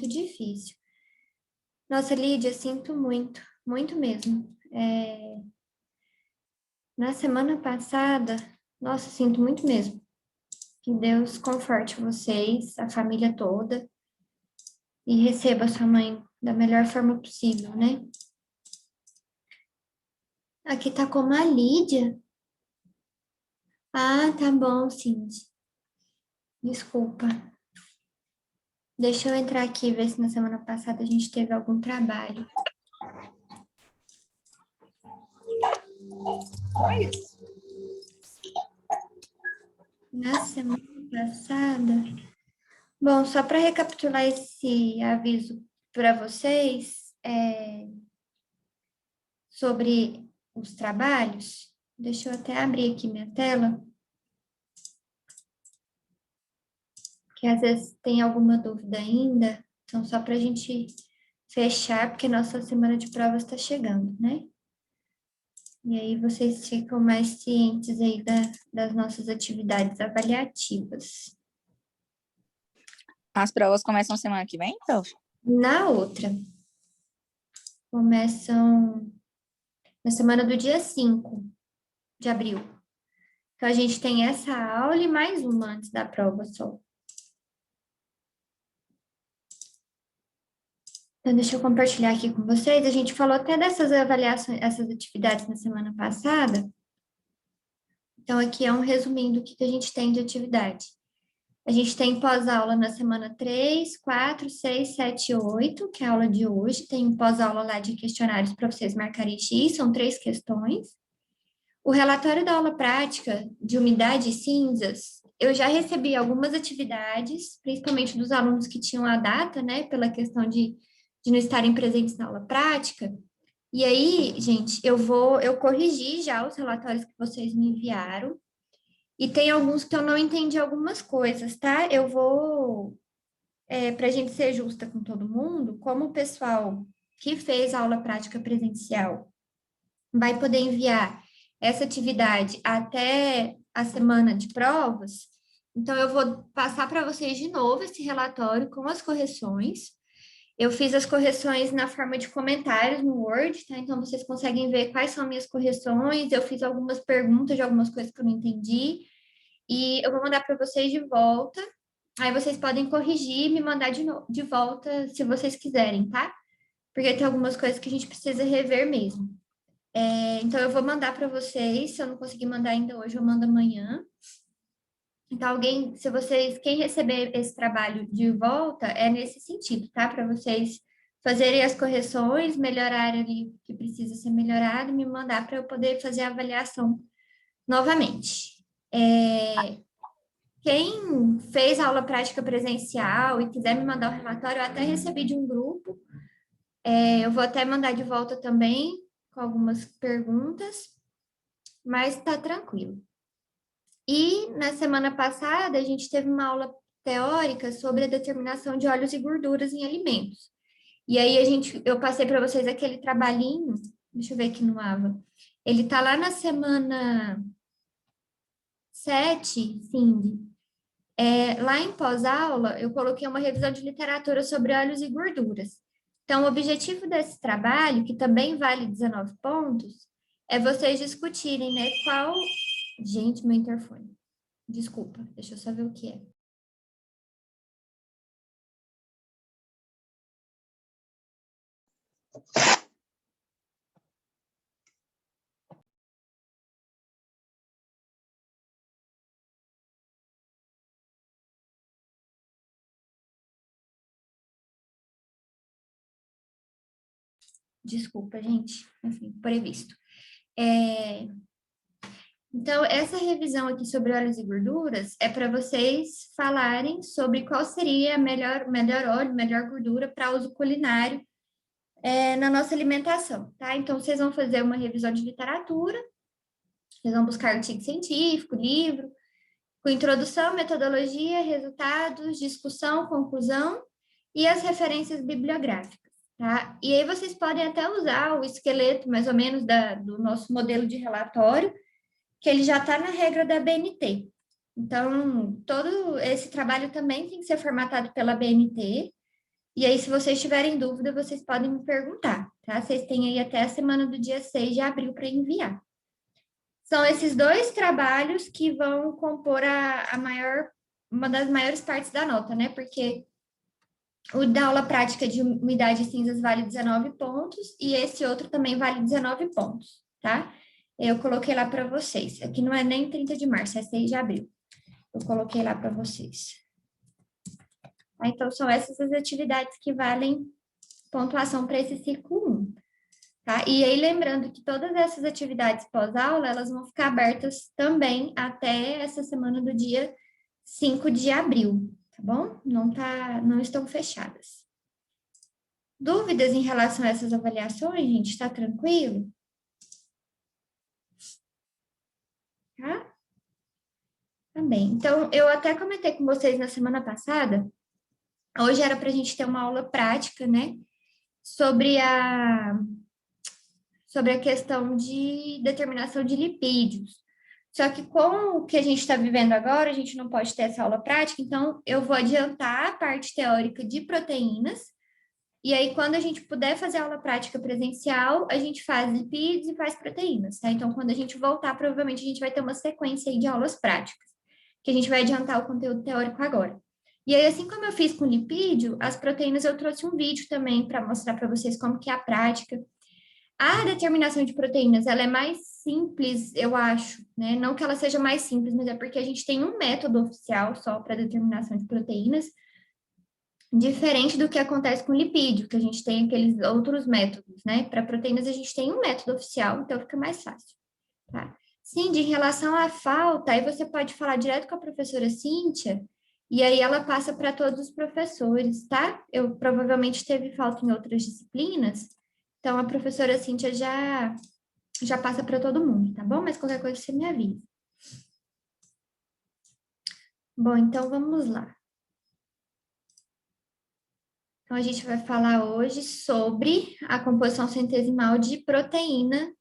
difícil. Nossa, Lídia, sinto muito, muito mesmo. Na semana passada, nossa, sinto muito mesmo. Que Deus conforte vocês, a família toda, e receba sua mãe da melhor forma possível, né? Aqui tá como a Lídia. Ah, tá bom, Cindy. Desculpa. Deixa eu entrar aqui e ver se na semana passada a gente teve algum trabalho. Na semana passada. Bom, só para recapitular esse aviso para vocês sobre os trabalhos, deixa eu até abrir aqui minha tela, que às vezes tem alguma dúvida ainda, então só para a gente fechar, porque nossa semana de provas está chegando, né? E aí vocês ficam mais cientes aí das nossas atividades avaliativas. As provas começam semana que vem, então? Na outra, começam na semana do dia 5 de abril. Então, a gente tem essa aula e mais uma antes da prova só. Então, deixa eu compartilhar aqui com vocês. A gente falou até dessas avaliações, essas atividades na semana passada. Então, aqui é um resuminho do que a gente tem de atividade. A gente tem pós-aula na semana 3, 4, 6, 7 e 8, que é a aula de hoje. Tem pós-aula lá de questionários para vocês marcarem X, são 3 questões. O relatório da aula prática de umidade e cinzas, eu já recebi algumas atividades, principalmente dos alunos que tinham a data, né, pela questão de não estarem presentes na aula prática. E aí, gente, eu corrigi já os relatórios que vocês me enviaram, e tem alguns que eu não entendi algumas coisas, tá? Eu vou, para a gente ser justa com todo mundo, como o pessoal que fez a aula prática presencial vai poder enviar essa atividade até a semana de provas, então eu vou passar para vocês de novo esse relatório com as correções. Eu fiz as correções na forma de comentários no Word, tá? Então vocês conseguem ver quais são minhas correções. Eu fiz algumas perguntas de algumas coisas que eu não entendi. E eu vou mandar para vocês de volta. Aí vocês podem corrigir e me mandar de volta se vocês quiserem, tá? Porque tem algumas coisas que a gente precisa rever mesmo. Então, eu vou mandar para vocês. Se eu não conseguir mandar ainda hoje, eu mando amanhã. Então, quem receber esse trabalho de volta, é nesse sentido, tá? Para vocês fazerem as correções, melhorarem ali o que precisa ser melhorado, me mandar para eu poder fazer a avaliação novamente. Quem fez a aula prática presencial e quiser me mandar o relatório, eu até recebi de um grupo. Eu vou até mandar de volta também, com algumas perguntas, mas está tranquilo. E na semana passada, a gente teve uma aula teórica sobre a determinação de óleos e gorduras em alimentos. E aí eu passei para vocês aquele trabalhinho, deixa eu ver aqui no AVA. Ele está lá na semana 7, Cindy. Lá em pós-aula, eu coloquei uma revisão de literatura sobre óleos e gorduras. Então, o objetivo desse trabalho, que também vale 19 pontos, é vocês discutirem, né, qual... Gente, meu interfone. Desculpa, deixa eu só ver o que é. Desculpa, gente. Enfim, previsto. Então, essa revisão aqui sobre óleos e gorduras é para vocês falarem sobre qual seria melhor óleo, melhor gordura para uso culinário na nossa alimentação, tá? Então, vocês vão fazer uma revisão de literatura, vocês vão buscar artigo científico, livro, com introdução, metodologia, resultados, discussão, conclusão e as referências bibliográficas, tá? E aí vocês podem até usar o esqueleto, mais ou menos, do nosso modelo de relatório, que ele já está na regra da BNT. Então, todo esse trabalho também tem que ser formatado pela BNT, E aí, se vocês tiverem dúvida, vocês podem me perguntar, tá? Vocês têm aí até a semana do dia 6 de abril para enviar. São esses dois trabalhos que vão compor uma das maiores partes da nota, né? Porque o da aula prática de umidade e cinzas vale 19 pontos e esse outro também vale 19 pontos, tá? Eu coloquei lá para vocês. Aqui não é nem 30 de março, é 6 de abril. Eu coloquei lá para vocês. Tá? Então, são essas as atividades que valem pontuação para esse ciclo 1. Tá? E aí, lembrando que todas essas atividades pós-aula, elas vão ficar abertas também até essa semana do dia 5 de abril, tá bom? Não estão fechadas. Dúvidas em relação a essas avaliações, gente? Tá tranquilo? Tá? Tá bem. Então, eu até comentei com vocês na semana passada, hoje era para a gente ter uma aula prática, né? Sobre a questão de determinação de lipídios. Só que com o que a gente está vivendo agora, a gente não pode ter essa aula prática, então eu vou adiantar a parte teórica de proteínas, e aí quando a gente puder fazer a aula prática presencial, a gente faz lipídios e faz proteínas, tá? Então, quando a gente voltar, provavelmente a gente vai ter uma sequência aí de aulas práticas, que a gente vai adiantar o conteúdo teórico agora. E aí, assim como eu fiz com lipídio, as proteínas eu trouxe um vídeo também para mostrar para vocês como que é a prática. A determinação de proteínas, ela é mais simples, eu acho, né? Não que ela seja mais simples, mas é porque a gente tem um método oficial só para determinação de proteínas, diferente do que acontece com lipídio, que a gente tem aqueles outros métodos, né? Para proteínas a gente tem um método oficial, então fica mais fácil, tá? Sim, de relação à falta, aí você pode falar direto com a professora Cíntia, e aí ela passa para todos os professores, tá? Eu provavelmente teve falta em outras disciplinas, então, a professora Cíntia já passa para todo mundo, tá bom? Mas qualquer coisa você me avisa. Bom, então vamos lá. Então, a gente vai falar hoje sobre a composição centesimal de proteína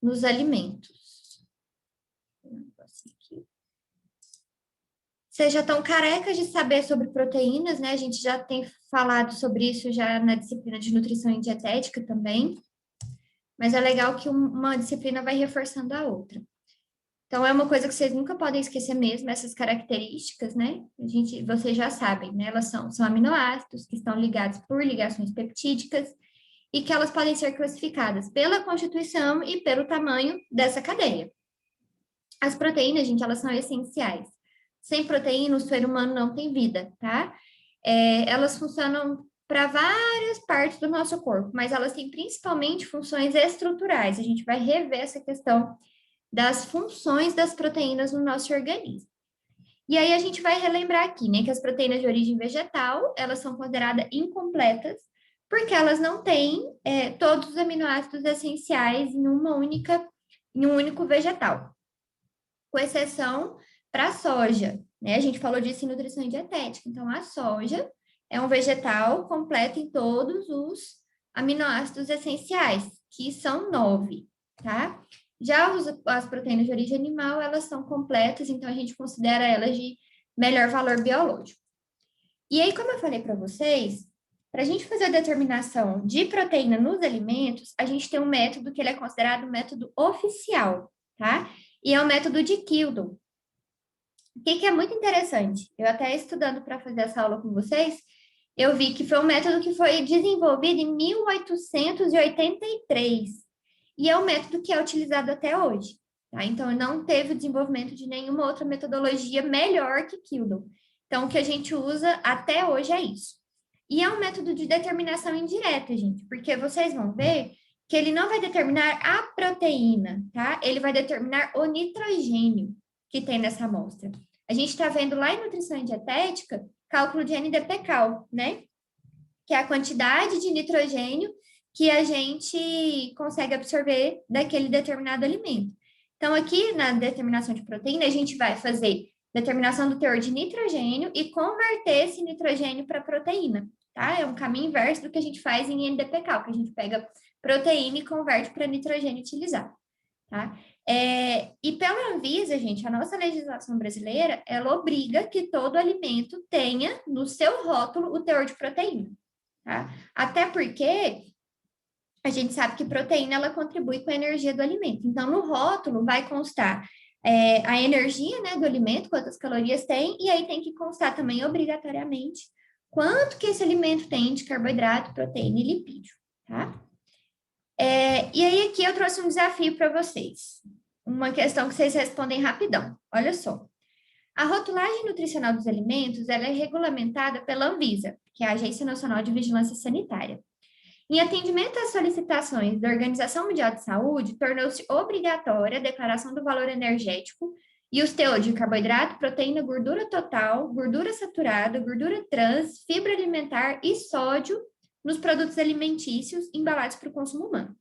nos alimentos. Vocês já estão carecas de saber sobre proteínas, né? A gente já tem falado sobre isso já na disciplina de nutrição e dietética também. Mas é legal que uma disciplina vai reforçando a outra. Então, é uma coisa que vocês nunca podem esquecer mesmo, essas características, né? Vocês já sabem, né? Elas são aminoácidos que estão ligados por ligações peptídicas e que elas podem ser classificadas pela constituição e pelo tamanho dessa cadeia. As proteínas, gente, elas são essenciais. Sem proteína, o ser humano não tem vida, tá? Elas funcionam para várias partes do nosso corpo, mas elas têm principalmente funções estruturais. A gente vai rever essa questão das funções das proteínas no nosso organismo. E aí a gente vai relembrar aqui, né, que as proteínas de origem vegetal, elas são consideradas incompletas, porque elas não têm todos os aminoácidos essenciais em um único vegetal, com exceção para a soja, né? A gente falou disso em nutrição e dietética. Então, a soja é um vegetal completo em todos os aminoácidos essenciais, que são 9, tá? Já as proteínas de origem animal, elas são completas, então a gente considera elas de melhor valor biológico. E aí, como eu falei para vocês, para a gente fazer a determinação de proteína nos alimentos, a gente tem um método que ele é considerado um método oficial, tá? E é o método de Kilden. O que é muito interessante, eu até estudando para fazer essa aula com vocês, eu vi que foi um método que foi desenvolvido em 1883, e é o método que é utilizado até hoje, tá? Então, não teve o desenvolvimento de nenhuma outra metodologia melhor que Kilden. Então, o que a gente usa até hoje é isso. E é um método de determinação indireta, gente, porque vocês vão ver que ele não vai determinar a proteína, tá? Ele vai determinar o nitrogênio que tem nessa amostra. A gente está vendo lá em nutrição e dietética, cálculo de NDP-Cal, né? Que é a quantidade de nitrogênio que a gente consegue absorver daquele determinado alimento. Então, aqui na determinação de proteína, a gente vai fazer determinação do teor de nitrogênio e converter esse nitrogênio para proteína, tá? É um caminho inverso do que a gente faz em NDP-Cal, que a gente pega proteína e converte para nitrogênio utilizado, tá? E pela Anvisa, gente, a nossa legislação brasileira, ela obriga que todo alimento tenha no seu rótulo o teor de proteína, tá? Até porque a gente sabe que proteína, ela contribui com a energia do alimento. Então, no rótulo vai constar a energia, né, do alimento, quantas calorias tem, e aí tem que constar também, obrigatoriamente, quanto que esse alimento tem de carboidrato, proteína e lipídio, tá? E aí aqui eu trouxe um desafio para vocês. Uma questão que vocês respondem rapidão. Olha só. A rotulagem nutricional dos alimentos, ela é regulamentada pela Anvisa, que é a Agência Nacional de Vigilância Sanitária. Em atendimento às solicitações da Organização Mundial de Saúde, tornou-se obrigatória a declaração do valor energético e os teores de carboidrato, proteína, gordura total, gordura saturada, gordura trans, fibra alimentar e sódio nos produtos alimentícios embalados para o consumo humano.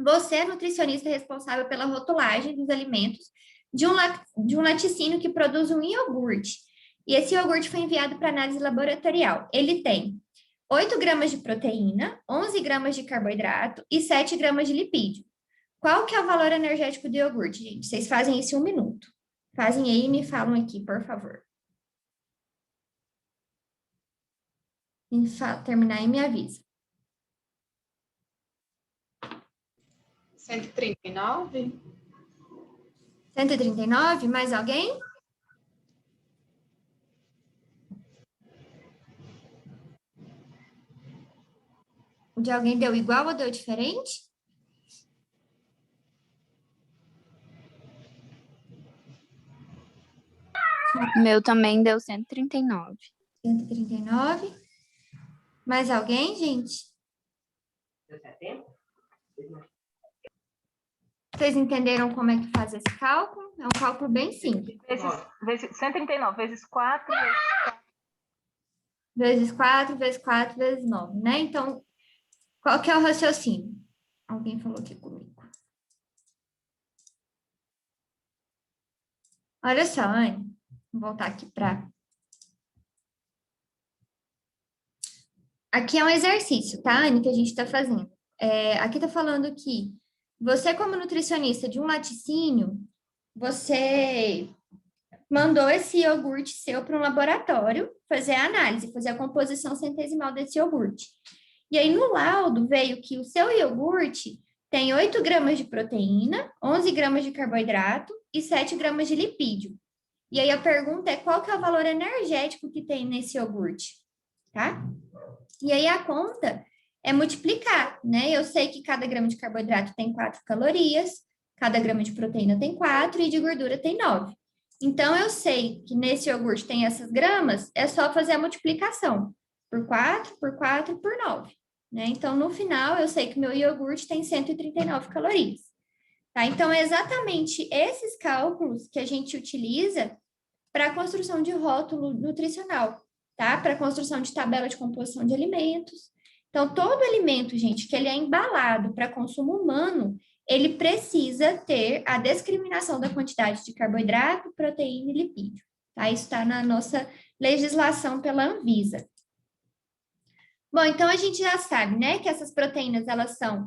Você é nutricionista responsável pela rotulagem dos alimentos de um laticínio que produz um iogurte. E esse iogurte foi enviado para análise laboratorial. Ele tem 8 gramas de proteína, 11 gramas de carboidrato e 7 gramas de lipídio. Qual que é o valor energético do iogurte, gente? Vocês fazem isso em 1 minuto. Fazem aí e me falam aqui, por favor. Terminar e me avisa. 139? 139? Mais alguém? De alguém deu igual ou deu diferente? Meu também deu 139. 139. Mais alguém, gente? Vocês entenderam como é que faz esse cálculo? É um cálculo bem simples. 139 vezes 4 Vezes 4, vezes 4, vezes 9, né? Então, qual que é o raciocínio? Alguém falou aqui comigo. Olha só, Anne. Vou voltar aqui para... Aqui é um exercício, tá, Anne, que a gente está fazendo. Aqui está falando que você, como nutricionista de um laticínio, você mandou esse iogurte seu para um laboratório fazer a análise, fazer a composição centesimal desse iogurte. E aí, no laudo, veio que o seu iogurte tem 8 gramas de proteína, 11 gramas de carboidrato e 7 gramas de lipídio. E aí, a pergunta é qual que é o valor energético que tem nesse iogurte, tá? E aí, a conta é multiplicar, né? Eu sei que cada grama de carboidrato tem 4 calorias, cada grama de proteína tem 4 e de gordura tem 9. Então, eu sei que nesse iogurte tem essas gramas, é só fazer a multiplicação por 4, por 4, por 9. Né? Então, no final, eu sei que meu iogurte tem 139 calorias. Tá? Então, é exatamente esses cálculos que a gente utiliza para a construção de rótulo nutricional, tá? Para a construção de tabela de composição de alimentos. Então, todo alimento, gente, que ele é embalado para consumo humano, ele precisa ter a discriminação da quantidade de carboidrato, proteína e lipídio. Tá? Isso está na nossa legislação pela Anvisa. Bom, então a gente já sabe, né, que essas proteínas, elas são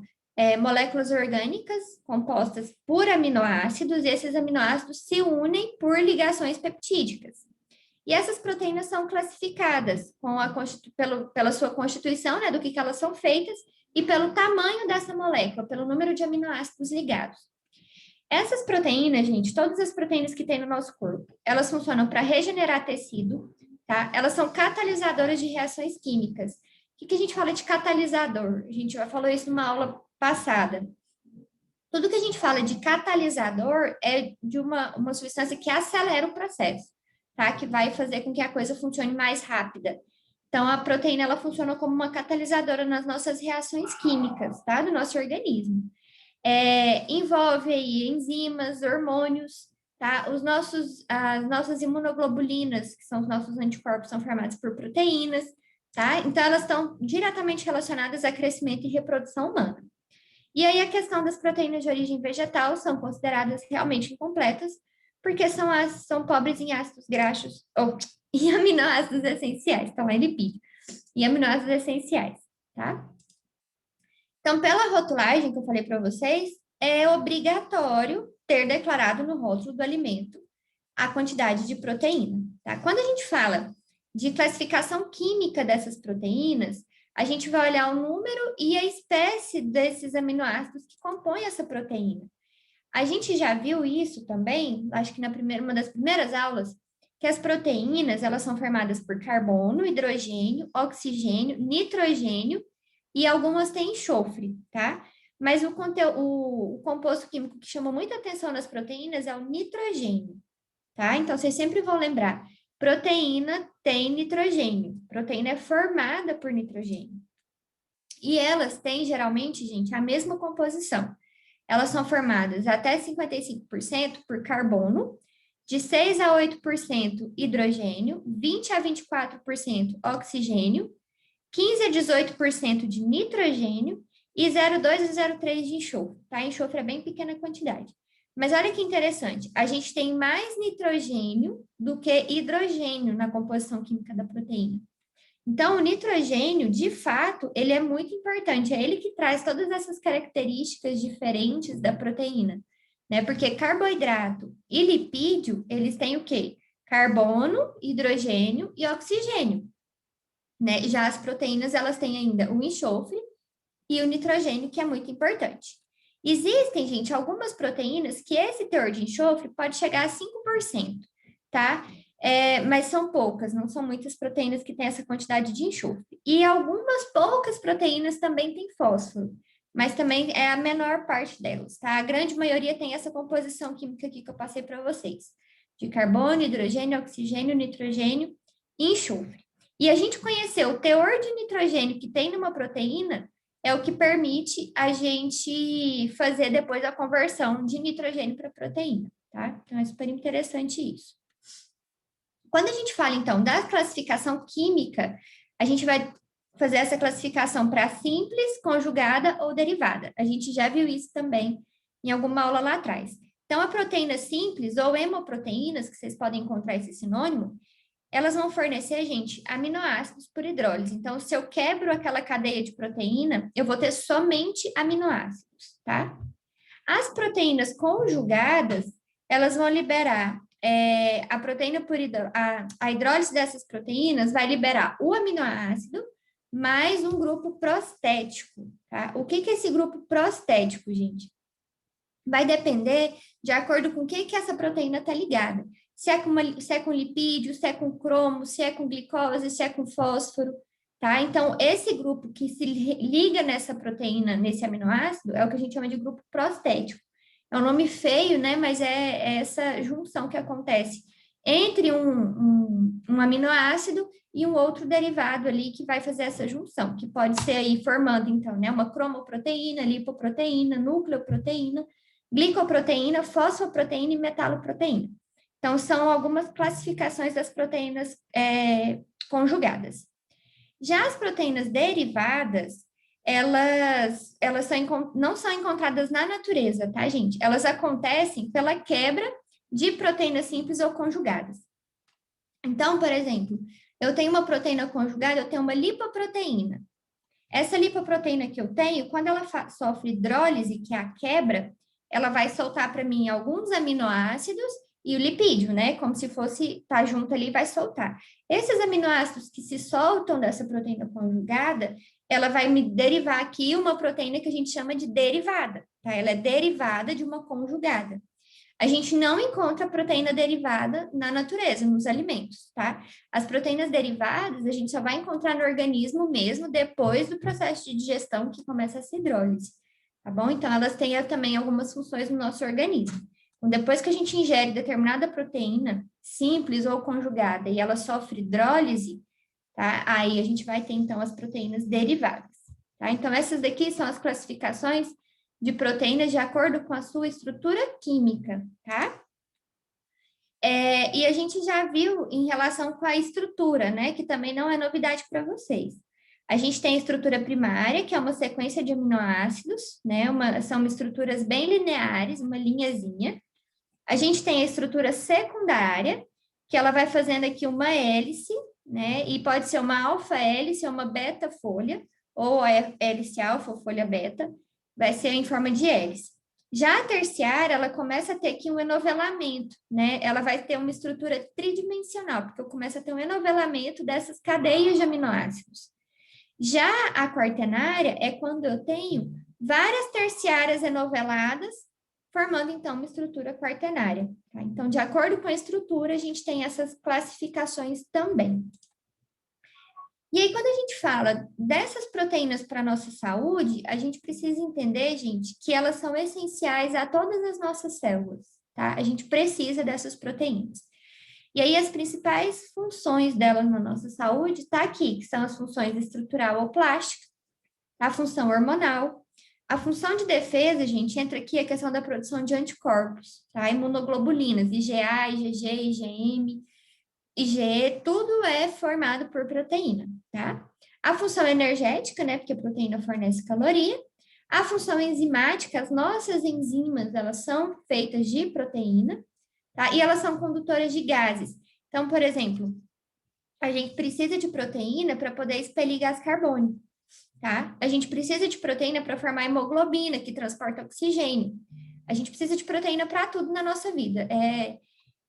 moléculas orgânicas compostas por aminoácidos, e esses aminoácidos se unem por ligações peptídicas. E essas proteínas são classificadas pela sua constituição, né, do que elas são feitas, e pelo tamanho dessa molécula, pelo número de aminoácidos ligados. Essas proteínas, gente, todas as proteínas que tem no nosso corpo, elas funcionam para regenerar tecido, tá? Elas são catalisadoras de reações químicas. O que a gente fala de catalisador? A gente já falou isso numa aula passada. Tudo que a gente fala de catalisador é de uma substância que acelera o processo, tá? Que vai fazer com que a coisa funcione mais rápida. Então, a proteína, ela funciona como uma catalisadora nas nossas reações químicas, tá? Do nosso organismo. Envolve aí enzimas, hormônios, tá? As nossas imunoglobulinas, que são os nossos anticorpos, são formados por proteínas, tá? Então, elas estão diretamente relacionadas a crescimento e reprodução humana. E aí, a questão das proteínas de origem vegetal são consideradas realmente incompletas, porque são pobres em ácidos graxos, ou em aminoácidos essenciais, então é lipídio, e aminoácidos essenciais, tá? Então, pela rotulagem que eu falei para vocês, é obrigatório ter declarado no rótulo do alimento a quantidade de proteína, tá? Quando a gente fala de classificação química dessas proteínas, a gente vai olhar o número e a espécie desses aminoácidos que compõem essa proteína. A gente já viu isso também, acho que uma das primeiras aulas, que as proteínas, elas são formadas por carbono, hidrogênio, oxigênio, nitrogênio e algumas têm enxofre, tá? Mas o composto químico que chamou muita atenção nas proteínas é o nitrogênio, tá? Então, vocês sempre vão lembrar, proteína tem nitrogênio, proteína é formada por nitrogênio. E elas têm, geralmente, gente, a mesma composição. Elas são formadas até 55% por carbono, de 6 a 8% hidrogênio, 20 a 24% oxigênio, 15 a 18% de nitrogênio e 0,2 a 0,3 de enxofre, tá? Enxofre é bem pequena quantidade. Mas olha que interessante, a gente tem mais nitrogênio do que hidrogênio na composição química da proteína. Então, o nitrogênio, de fato, ele é muito importante, é ele que traz todas essas características diferentes da proteína, né? Porque carboidrato e lipídio, eles têm o quê? Carbono, hidrogênio e oxigênio, né? Já as proteínas, elas têm ainda o enxofre e o nitrogênio, que é muito importante. Existem, gente, algumas proteínas que esse teor de enxofre pode chegar a 5%, tá? Mas são poucas, não são muitas proteínas que têm essa quantidade de enxofre. E algumas poucas proteínas também têm fósforo, mas também é a menor parte delas, tá? A grande maioria tem essa composição química aqui que eu passei para vocês, de carbono, hidrogênio, oxigênio, nitrogênio e enxofre. E a gente conhecer o teor de nitrogênio que tem numa proteína é o que permite a gente fazer depois a conversão de nitrogênio para proteína, tá? Então, é super interessante isso. Quando a gente fala, então, da classificação química, a gente vai fazer essa classificação para simples, conjugada ou derivada. A gente já viu isso também em alguma aula lá atrás. Então, a proteína simples ou hemoproteínas, que vocês podem encontrar esse sinônimo, elas vão fornecer, gente, aminoácidos por hidrólise. Então, se eu quebro aquela cadeia de proteína, eu vou ter somente aminoácidos, tá? As proteínas conjugadas, elas vão liberar a proteína por a hidrólise dessas proteínas vai liberar o aminoácido mais um grupo prostético, tá? O que é esse grupo prostético, gente? Vai depender de acordo com o que essa proteína está ligada. Se é com lipídio, se é com cromo, se é com glicose, se é com fósforo, tá? Então, esse grupo que se liga nessa proteína, nesse aminoácido, é o que a gente chama de grupo prostético. É um nome feio, né? Mas é essa junção que acontece entre um aminoácido e um outro derivado ali que vai fazer essa junção, que pode ser aí formando, então, né? Uma cromoproteína, lipoproteína, nucleoproteína, glicoproteína, fosfoproteína e metaloproteína. Então, são algumas classificações das proteínas conjugadas. Já as proteínas derivadas, elas não são encontradas na natureza, tá, gente? Elas acontecem pela quebra de proteínas simples ou conjugadas. Então, por exemplo, eu tenho uma proteína conjugada, eu tenho uma lipoproteína. Essa lipoproteína que eu tenho, quando ela sofre hidrólise, que é a quebra, ela vai soltar para mim alguns aminoácidos e o lipídio, né? Como se fosse tá junto ali, vai soltar. Esses aminoácidos que se soltam dessa proteína conjugada, ela vai me derivar aqui uma proteína que a gente chama de derivada, tá? Ela é derivada de uma conjugada. A gente não encontra proteína derivada na natureza, nos alimentos, tá? As proteínas derivadas a gente só vai encontrar no organismo mesmo depois do processo de digestão que começa essa hidrólise, tá bom? Então, elas têm também algumas funções no nosso organismo. Então, depois que a gente ingere determinada proteína, simples ou conjugada, e ela sofre hidrólise, tá? Aí a gente vai ter, então, as proteínas derivadas, tá? Então, essas daqui são as classificações de proteínas de acordo com a sua estrutura química, tá? E a gente já viu em relação com a estrutura, né? Que também não é novidade para vocês. A gente tem a estrutura primária, que é uma sequência de aminoácidos, né? São estruturas bem lineares, uma linhazinha. A gente tem a estrutura secundária, que ela vai fazendo aqui uma hélice, né? E pode ser uma alfa-hélice ou uma beta-folha, ou a hélice alfa ou folha beta, vai ser em forma de hélice. Já a terciária, ela começa a ter aqui um enovelamento, né? Ela vai ter uma estrutura tridimensional, porque eu começo a ter um enovelamento dessas cadeias de aminoácidos. Já a quaternária é quando eu tenho várias terciárias enoveladas, formando, então, uma estrutura quaternária. Tá? Então, de acordo com a estrutura, a gente tem essas classificações também. E aí, quando a gente fala dessas proteínas para a nossa saúde, a gente precisa entender, gente, que elas são essenciais a todas as nossas células, tá? A gente precisa dessas proteínas. E aí, as principais funções delas na nossa saúde tá aqui, que são as funções estrutural ou plástica, a função hormonal, a função de defesa, gente, entra aqui a questão da produção de anticorpos, tá? Imunoglobulinas, IgA, IgG, IgM, IgE, tudo é formado por proteína, tá? A função energética, né, porque a proteína fornece caloria. A função enzimática, as nossas enzimas, elas são feitas de proteína, tá? E elas são condutoras de gases. Então, por exemplo, a gente precisa de proteína para poder expelir gás carbônico, tá? A gente precisa de proteína para formar hemoglobina, que transporta oxigênio. A gente precisa de proteína para tudo na nossa vida.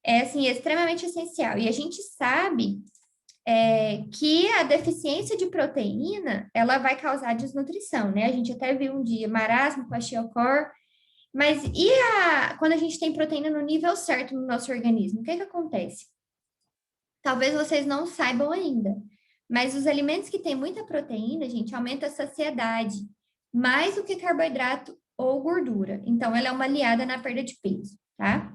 Assim, extremamente essencial. E a gente sabe que a deficiência de proteína, ela vai causar desnutrição, né? A gente até viu um dia marasmo, kwashiorkor, mas quando a gente tem proteína no nível certo no nosso organismo, o que que acontece? Talvez vocês não saibam ainda, mas os alimentos que têm muita proteína, gente, aumenta a saciedade, mais do que carboidrato ou gordura. Então, ela é uma aliada na perda de peso, tá?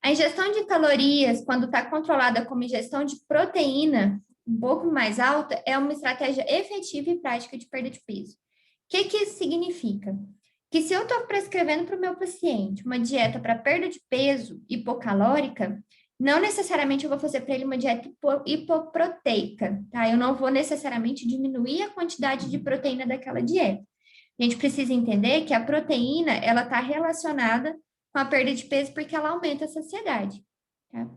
A ingestão de calorias, quando está controlada como ingestão de proteína um pouco mais alta, é uma estratégia efetiva e prática de perda de peso. O que que isso significa? Que se eu estou prescrevendo para o meu paciente uma dieta para perda de peso hipocalórica, não necessariamente eu vou fazer para ele uma dieta hipoproteica, tá? Eu não vou necessariamente diminuir a quantidade de proteína daquela dieta. A gente precisa entender que a proteína, ela está relacionada com a perda de peso porque ela aumenta a saciedade, tá?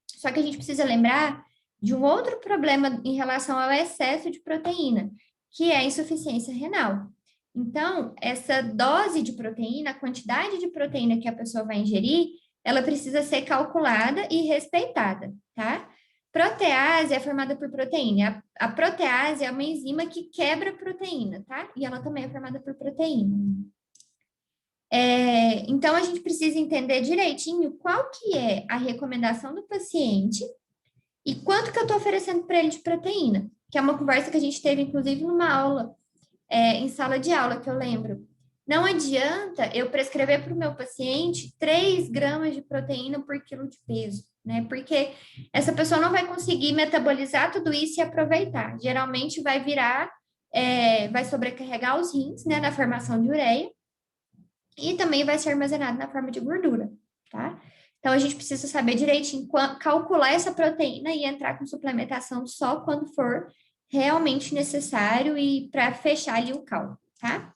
Só que a gente precisa lembrar de um outro problema em relação ao excesso de proteína, que é a insuficiência renal. Então, essa dose de proteína, a quantidade de proteína que a pessoa vai ingerir, ela precisa ser calculada e respeitada, tá? Protease é formada por proteína. A protease é uma enzima que quebra proteína, tá? E ela também é formada por proteína. Então, a gente precisa entender direitinho qual que é a recomendação do paciente e quanto que eu estou oferecendo para ele de proteína, que é uma conversa que a gente teve, inclusive, numa aula, em sala de aula, que eu lembro. Não adianta eu prescrever para o meu paciente 3 gramas de proteína por quilo de peso, né? Porque essa pessoa não vai conseguir metabolizar tudo isso e aproveitar. Geralmente vai virar, vai sobrecarregar os rins, né, na formação de ureia, e também vai ser armazenado na forma de gordura, tá? Então, a gente precisa saber direitinho calcular essa proteína e entrar com suplementação só quando for realmente necessário e para fechar ali o cálculo, tá?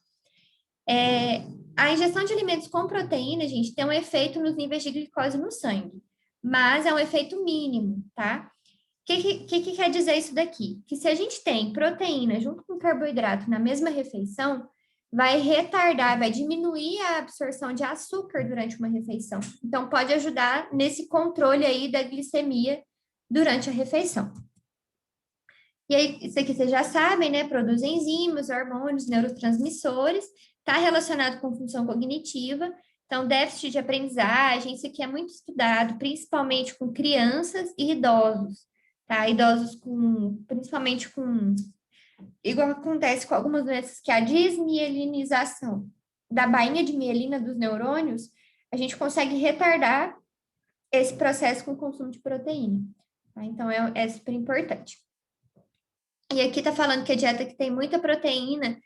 A ingestão de alimentos com proteína, gente, tem um efeito nos níveis de glicose no sangue, mas é um efeito mínimo, tá? O que quer dizer isso daqui? Que se a gente tem proteína junto com carboidrato na mesma refeição, vai retardar, vai diminuir a absorção de açúcar durante uma refeição. Então, pode ajudar nesse controle aí da glicemia durante a refeição. E aí, isso aqui vocês já sabem, né? Produz enzimas, hormônios, neurotransmissores, está relacionado com função cognitiva. Então, déficit de aprendizagem, isso aqui é muito estudado, principalmente com crianças e idosos, tá? Idosos principalmente com, igual acontece com algumas doenças, que é a desmielinização da bainha de mielina dos neurônios, a gente consegue retardar esse processo com o consumo de proteína, tá? Então, é super importante. E aqui tá falando que a dieta que tem muita proteína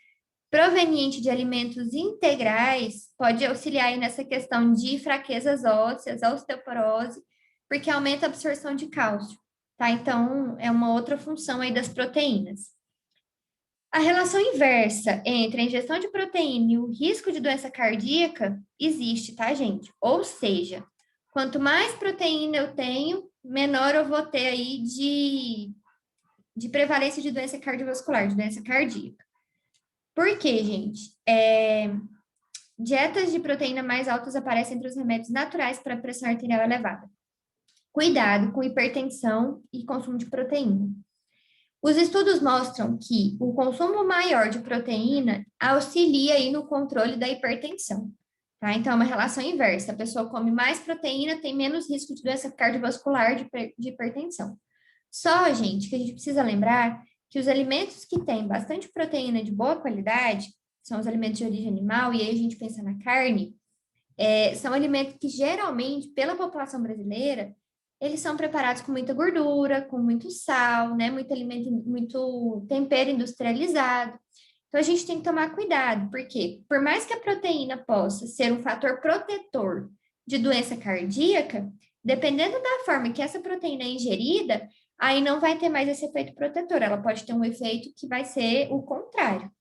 proveniente de alimentos integrais pode auxiliar aí nessa questão de fraquezas ósseas, osteoporose, porque aumenta a absorção de cálcio, tá? Então, é uma outra função aí das proteínas. A relação inversa entre a ingestão de proteína e o risco de doença cardíaca existe, tá, gente? Ou seja, quanto mais proteína eu tenho, menor eu vou ter aí de prevalência de doença cardiovascular, de doença cardíaca. Por quê, gente? Dietas de proteína mais altas aparecem entre os remédios naturais para pressão arterial elevada. Cuidado com hipertensão e consumo de proteína. Os estudos mostram que o consumo maior de proteína auxilia aí no controle da hipertensão, tá? Então, é uma relação inversa. A pessoa come mais proteína, tem menos risco de doença cardiovascular, de hipertensão. Só, gente, que a gente precisa lembrar que os alimentos que têm bastante proteína de boa qualidade, são os alimentos de origem animal, e aí a gente pensa na carne, são alimentos que geralmente, pela população brasileira, eles são preparados com muita gordura, com muito sal, né? Muito alimento, muito tempero industrializado. Então, a gente tem que tomar cuidado, porque por mais que a proteína possa ser um fator protetor de doença cardíaca, dependendo da forma que essa proteína é ingerida, aí não vai ter mais esse efeito protetor, ela pode ter um efeito que vai ser o contrário,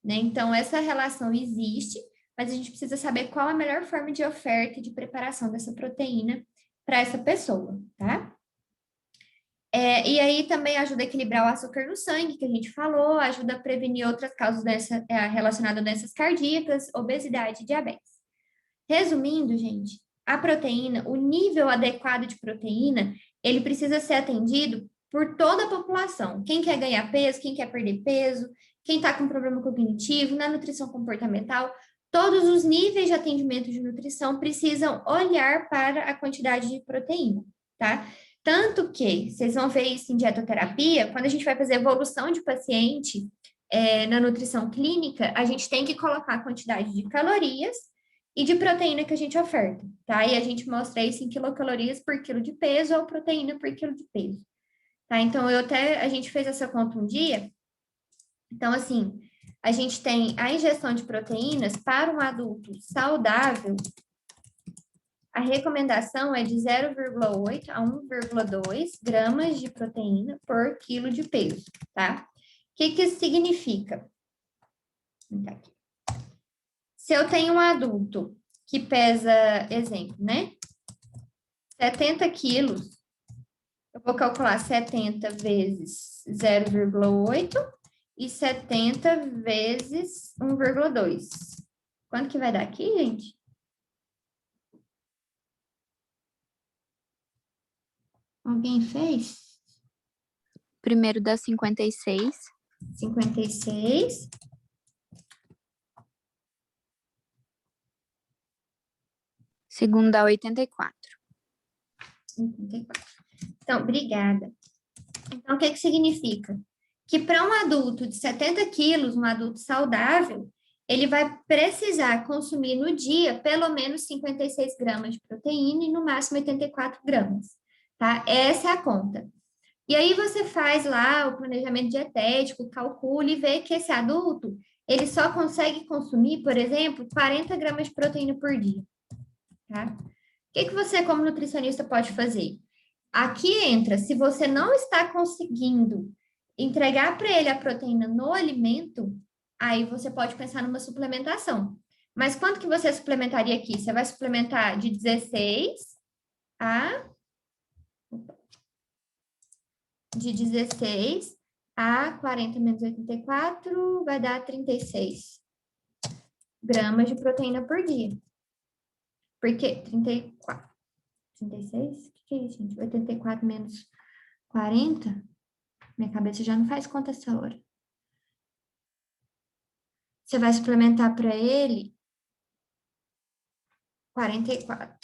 né? Então, essa relação existe, mas a gente precisa saber qual a melhor forma de oferta e de preparação dessa proteína para essa pessoa, tá? E aí também ajuda a equilibrar o açúcar no sangue, que a gente falou, ajuda a prevenir outras causas relacionadas a doenças cardíacas, obesidade e diabetes. Resumindo, gente, a proteína, o nível adequado de proteína, ele precisa ser atendido por toda a população. Quem quer ganhar peso, quem quer perder peso, quem está com problema cognitivo, na nutrição comportamental, todos os níveis de atendimento de nutrição precisam olhar para a quantidade de proteína, tá? Tanto que, vocês vão ver isso em dietoterapia, quando a gente vai fazer evolução de paciente na nutrição clínica, a gente tem que colocar a quantidade de calorias e de proteína que a gente oferta, tá? E a gente mostra isso em quilocalorias por quilo de peso ou proteína por quilo de peso, tá? Então, a gente fez essa conta um dia. Então, assim, a gente tem a ingestão de proteínas para um adulto saudável, a recomendação é de 0,8 a 1,2 gramas de proteína por quilo de peso, tá? O que que isso significa? Se eu tenho um adulto que pesa, exemplo, né? 70 quilos, eu vou calcular 70 vezes 0,8 e 70 vezes 1,2. Quanto que vai dar aqui, gente? Alguém fez? Primeiro dá 56. 56. Segundo dá 84. 84. Então, obrigada. Então, o que que significa? Que para um adulto de 70 quilos, um adulto saudável, ele vai precisar consumir no dia pelo menos 56 gramas de proteína e no máximo 84 gramas, tá? Essa é a conta. E aí você faz lá o planejamento dietético, calcula e vê que esse adulto, ele só consegue consumir, por exemplo, 40 gramas de proteína por dia, tá? O que que você, como nutricionista, pode fazer? Aqui entra, se você não está conseguindo entregar para ele a proteína no alimento, aí você pode pensar numa suplementação. Mas quanto que você suplementaria aqui? Você vai suplementar de 16 a... De 16 a 40 menos 84, vai dar 36 gramas de proteína por dia. Por quê? 34. 36? O que é isso, gente? 84 menos 40? Minha cabeça já não faz conta essa hora. Você vai suplementar para ele 44.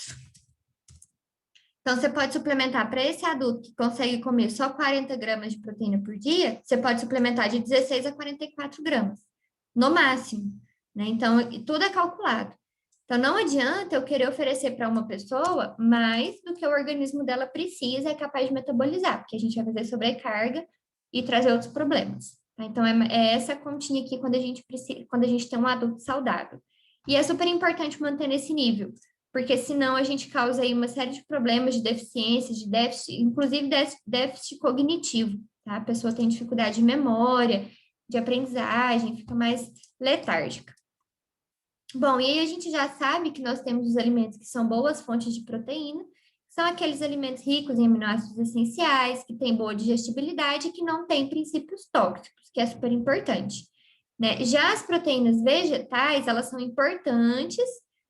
Então, você pode suplementar para esse adulto que consegue comer só 40 gramas de proteína por dia, você pode suplementar de 16 a 44 gramas, no máximo, né? Então, tudo é calculado. Então, não adianta eu querer oferecer para uma pessoa mais do que o organismo dela precisa e é capaz de metabolizar, porque a gente vai fazer sobrecarga e trazer outros problemas, tá? Então, é essa continha aqui quando a gente tem um adulto saudável. E é super importante manter nesse nível, porque senão a gente causa aí uma série de problemas de deficiências, de déficit, inclusive déficit cognitivo, tá? A pessoa tem dificuldade de memória, de aprendizagem, fica mais letárgica. Bom, e aí a gente já sabe que nós temos os alimentos que são boas fontes de proteína, são aqueles alimentos ricos em aminoácidos essenciais, que têm boa digestibilidade e que não têm princípios tóxicos, que é super importante, né? Já as proteínas vegetais, elas são importantes,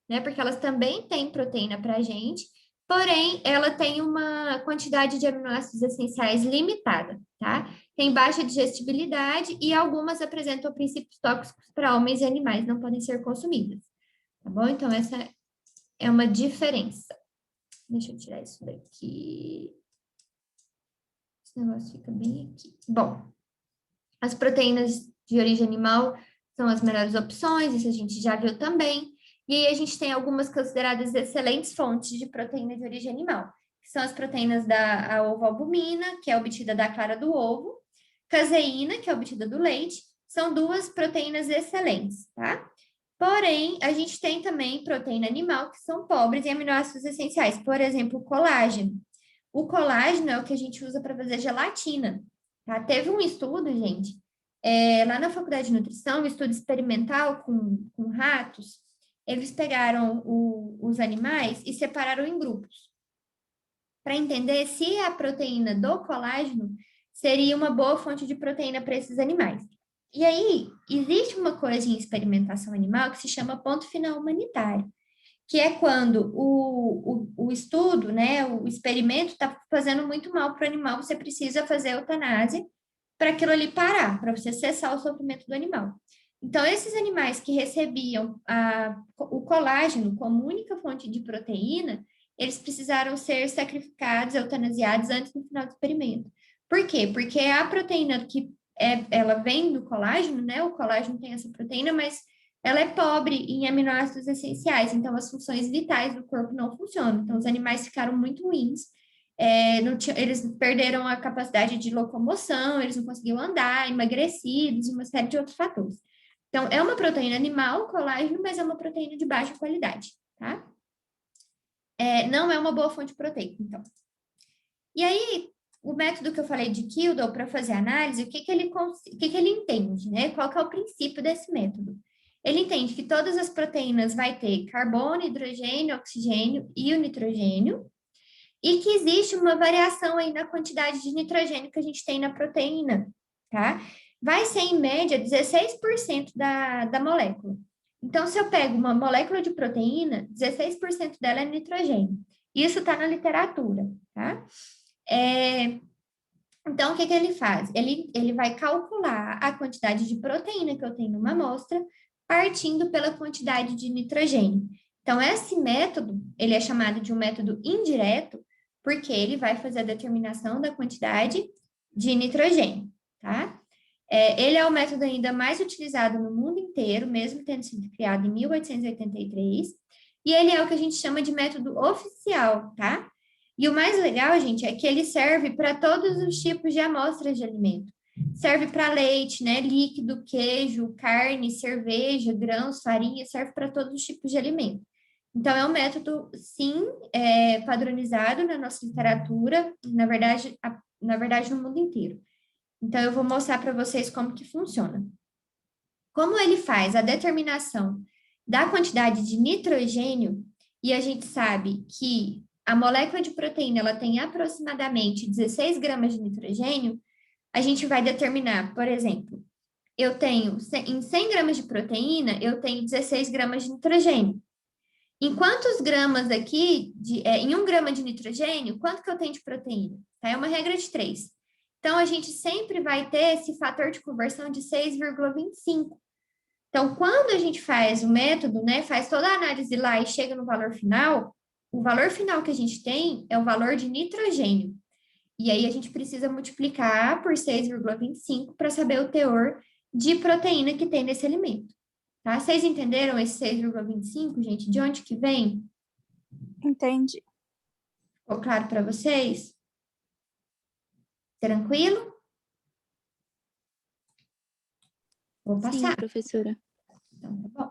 né? Porque elas também têm proteína para a gente, porém, ela tem uma quantidade de aminoácidos essenciais limitada, tá? Tem baixa digestibilidade e algumas apresentam princípios tóxicos para homens e animais, não podem ser consumidas, tá bom? Então, essa é uma diferença. Deixa eu tirar isso daqui. Esse negócio fica bem aqui. Bom, as proteínas de origem animal são as melhores opções, isso a gente já viu também. E aí a gente tem algumas consideradas excelentes fontes de proteína de origem animal, que são as proteínas da ovoalbumina, que é obtida da clara do ovo, caseína, que é obtida do leite, são duas proteínas excelentes, tá? Porém, a gente tem também proteína animal, que são pobres em aminoácidos essenciais, por exemplo, o colágeno. O colágeno é o que a gente usa para fazer gelatina, tá? Teve um estudo, gente, lá na Faculdade de Nutrição, um estudo experimental com ratos. Eles pegaram os animais e separaram em grupos, para entender se a proteína do colágeno seria uma boa fonte de proteína para esses animais. E aí, existe uma coisa em experimentação animal que se chama ponto final humanitário, que é quando o estudo, né, o experimento está fazendo muito mal para o animal, você precisa fazer eutanásia para aquilo ali parar, para você cessar o sofrimento do animal. Então, esses animais que recebiam o colágeno como única fonte de proteína, eles precisaram ser sacrificados, eutanasiados antes do final do experimento. Por quê? Porque a proteína ela vem do colágeno, né? O colágeno tem essa proteína, mas ela é pobre em aminoácidos essenciais, então as funções vitais do corpo não funcionam. Então, os animais ficaram muito ruins, eles perderam a capacidade de locomoção, eles não conseguiam andar, emagrecidos, e uma série de outros fatores. Então, é uma proteína animal, colágeno, mas é uma proteína de baixa qualidade, tá? Não é uma boa fonte proteica, então. E aí, o método que eu falei de Kildall para fazer análise, o que ele entende, né? Qual que é o princípio desse método? Ele entende que todas as proteínas vai ter carbono, hidrogênio, oxigênio e o nitrogênio, e que existe uma variação aí na quantidade de nitrogênio que a gente tem na proteína, tá? Vai ser, em média, 16% da molécula. Então, se eu pego uma molécula de proteína, 16% dela é nitrogênio. Isso está na literatura, tá? Então, o que ele faz? Ele vai calcular a quantidade de proteína que eu tenho numa amostra, partindo pela quantidade de nitrogênio. Então, esse método, ele é chamado de um método indireto, porque ele vai fazer a determinação da quantidade de nitrogênio, tá? Ele é o método ainda mais utilizado no mundo inteiro, mesmo tendo sido criado em 1883, e ele é o que a gente chama de método oficial, tá? E o mais legal, gente, é que ele serve para todos os tipos de amostras de alimento. Serve para leite, né, líquido, queijo, carne, cerveja, grãos, farinha, serve para todos os tipos de alimento. Então, é um método, sim, padronizado na nossa literatura, na verdade, no mundo inteiro. Então, eu vou mostrar para vocês como que funciona. Como ele faz a determinação da quantidade de nitrogênio, e a gente sabe que a molécula de proteína ela tem aproximadamente 16 gramas de nitrogênio, a gente vai determinar, por exemplo, eu tenho, em 100 gramas de proteína, eu tenho 16 gramas de nitrogênio. Em quantos gramas aqui, em 1 grama de nitrogênio, quanto que eu tenho de proteína? Tá? É uma regra de 3. Então, a gente sempre vai ter esse fator de conversão de 6,25. Então, quando a gente faz o método, né, faz toda a análise lá e chega no valor final, o valor final que a gente tem é o valor de nitrogênio. E aí, a gente precisa multiplicar por 6,25 para saber o teor de proteína que tem nesse alimento. Tá? Vocês entenderam esse 6,25, gente? De onde que vem? Entendi. Ficou claro para vocês? Tranquilo? Vou passar. Sim, professora. Então, tá bom.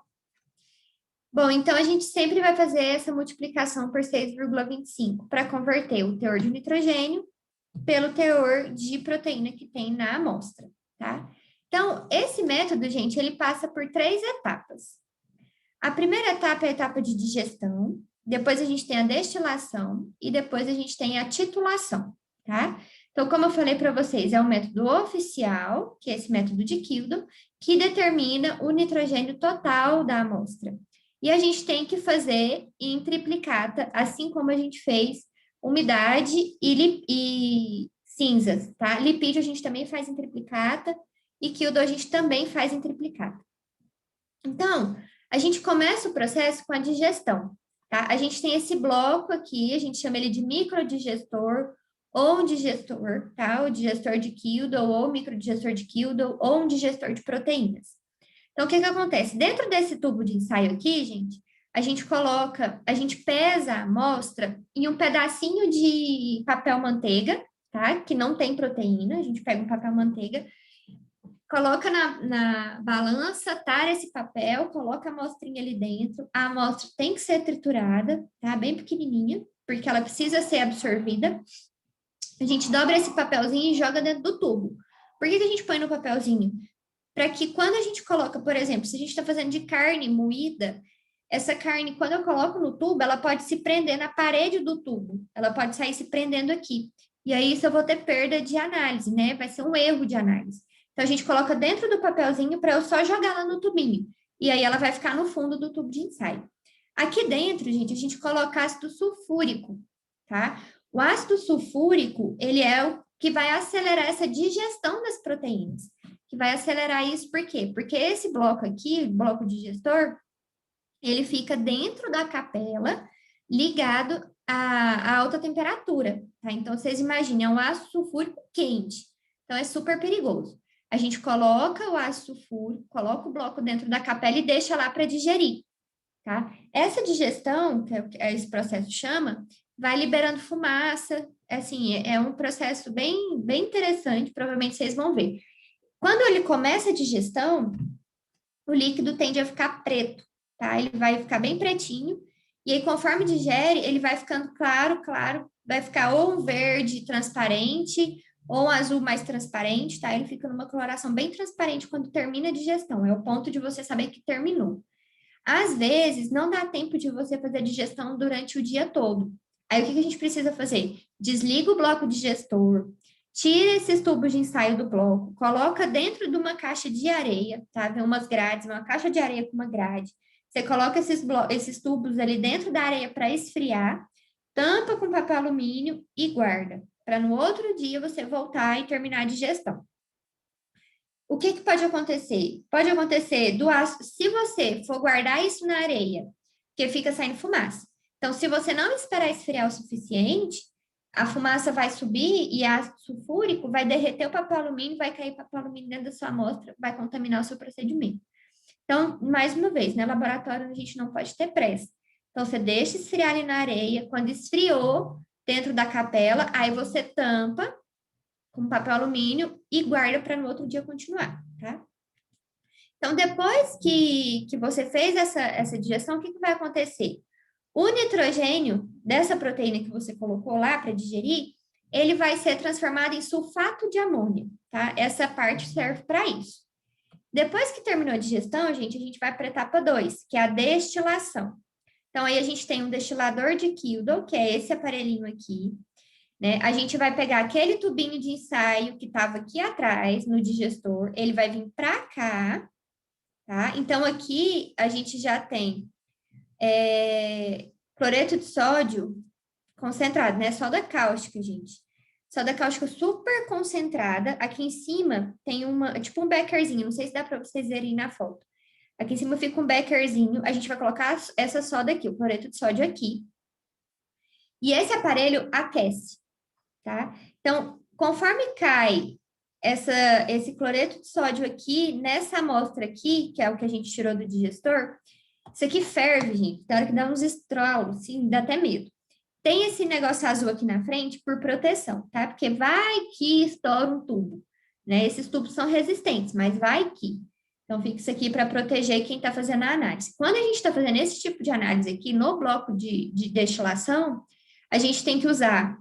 Bom, então a gente sempre vai fazer essa multiplicação por 6,25 para converter o teor de nitrogênio pelo teor de proteína que tem na amostra, tá? Então, esse método, gente, ele passa por 3 etapas. A primeira etapa é a etapa de digestão, depois a gente tem a destilação e depois a gente tem a titulação, tá? Então, como eu falei para vocês, é o método oficial, que é esse método de Kildo, que determina o nitrogênio total da amostra. E a gente tem que fazer em triplicata, assim como a gente fez umidade e cinzas, tá? Lipídio a gente também faz em triplicata e Kildo a gente também faz em triplicata. Então, a gente começa o processo com a digestão, tá? A gente tem esse bloco aqui, a gente chama ele de microdigestor ou um digestor, tá? O digestor de Kildo ou microdigestor de Kildo ou um digestor de proteínas. Então, o que que acontece? Dentro desse tubo de ensaio aqui, gente, a gente pesa a amostra em um pedacinho de papel manteiga, tá? Que não tem proteína, a gente pega um papel manteiga, coloca na balança, tara esse papel, coloca a amostrinha ali dentro. A amostra tem que ser triturada, tá? Bem pequenininha, porque ela precisa ser absorvida. A gente dobra esse papelzinho e joga dentro do tubo. Por que que a gente põe no papelzinho? Para que quando a gente coloca, por exemplo, se a gente está fazendo de carne moída, essa carne, quando eu coloco no tubo, ela pode se prender na parede do tubo. Ela pode sair se prendendo aqui. E aí, isso eu vou ter perda de análise, né? Vai ser um erro de análise. Então, a gente coloca dentro do papelzinho para eu só jogar lá no tubinho. E aí, ela vai ficar no fundo do tubo de ensaio. Aqui dentro, gente, a gente coloca ácido sulfúrico, tá? O ácido sulfúrico, ele é o que vai acelerar essa digestão das proteínas. Que vai acelerar isso, por quê? Porque esse bloco aqui, bloco digestor, ele fica dentro da capela, ligado a alta temperatura, tá? Então, vocês imaginem, é um ácido sulfúrico quente. Então, é super perigoso. A gente coloca o ácido sulfúrico, coloca o bloco dentro da capela e deixa lá para digerir, tá? Essa digestão, que esse processo chama, vai liberando fumaça, assim, é um processo bem interessante, provavelmente vocês vão ver. Quando ele começa a digestão, o líquido tende a ficar preto, tá? Ele vai ficar bem pretinho, e aí conforme digere, ele vai ficando claro, vai ficar ou um verde transparente, ou um azul mais transparente, tá? Ele fica numa coloração bem transparente quando termina a digestão, é o ponto de você saber que terminou. Às vezes, não dá tempo de você fazer a digestão durante o dia todo. Aí, o que a gente precisa fazer? Desliga o bloco digestor, tira esses tubos de ensaio do bloco, coloca dentro de uma caixa de areia, tá? Tem umas grades, uma caixa de areia com uma grade. Você coloca esses tubos ali dentro da areia para esfriar, tampa com papel alumínio e guarda, para no outro dia você voltar e terminar a digestão. O que pode acontecer? Pode acontecer do ácido, se você for guardar isso na areia, que fica saindo fumaça. Então, se você não esperar esfriar o suficiente, a fumaça vai subir e ácido sulfúrico vai derreter o papel alumínio, vai cair papel alumínio dentro da sua amostra, vai contaminar o seu procedimento. Então, mais uma vez, no laboratório a gente não pode ter pressa. Então, você deixa esfriar ali na areia, quando esfriou dentro da capela, aí você tampa com papel alumínio e guarda para no outro dia continuar, tá? Então, depois que você fez essa digestão, o que vai acontecer? O nitrogênio dessa proteína que você colocou lá para digerir, ele vai ser transformado em sulfato de amônio, tá? Essa parte serve para isso. Depois que terminou a digestão, a gente vai para a etapa 2, que é a destilação. Então, aí a gente tem um destilador de Kildo, que é esse aparelhinho aqui, né? A gente vai pegar aquele tubinho de ensaio que estava aqui atrás, no digestor, ele vai vir para cá, tá? Então, aqui a gente já tem cloreto de sódio concentrado, né? Soda cáustica, gente. Soda cáustica super concentrada. Aqui em cima tem tipo um bekerzinho, não sei se dá para vocês verem na foto. Aqui em cima fica um bekerzinho, a gente vai colocar essa soda aqui, o cloreto de sódio aqui. E esse aparelho aquece, tá? Então, conforme cai esse cloreto de sódio aqui, nessa amostra aqui, que é o que a gente tirou do digestor, isso aqui ferve, gente. Tem hora que dá uns estralos, assim, dá até medo. Tem esse negócio azul aqui na frente por proteção, tá? Porque vai que estoura um tubo, né? Esses tubos são resistentes, mas vai que. Então, fica isso aqui para proteger quem está fazendo a análise. Quando a gente está fazendo esse tipo de análise aqui no bloco de destilação, a gente tem que usar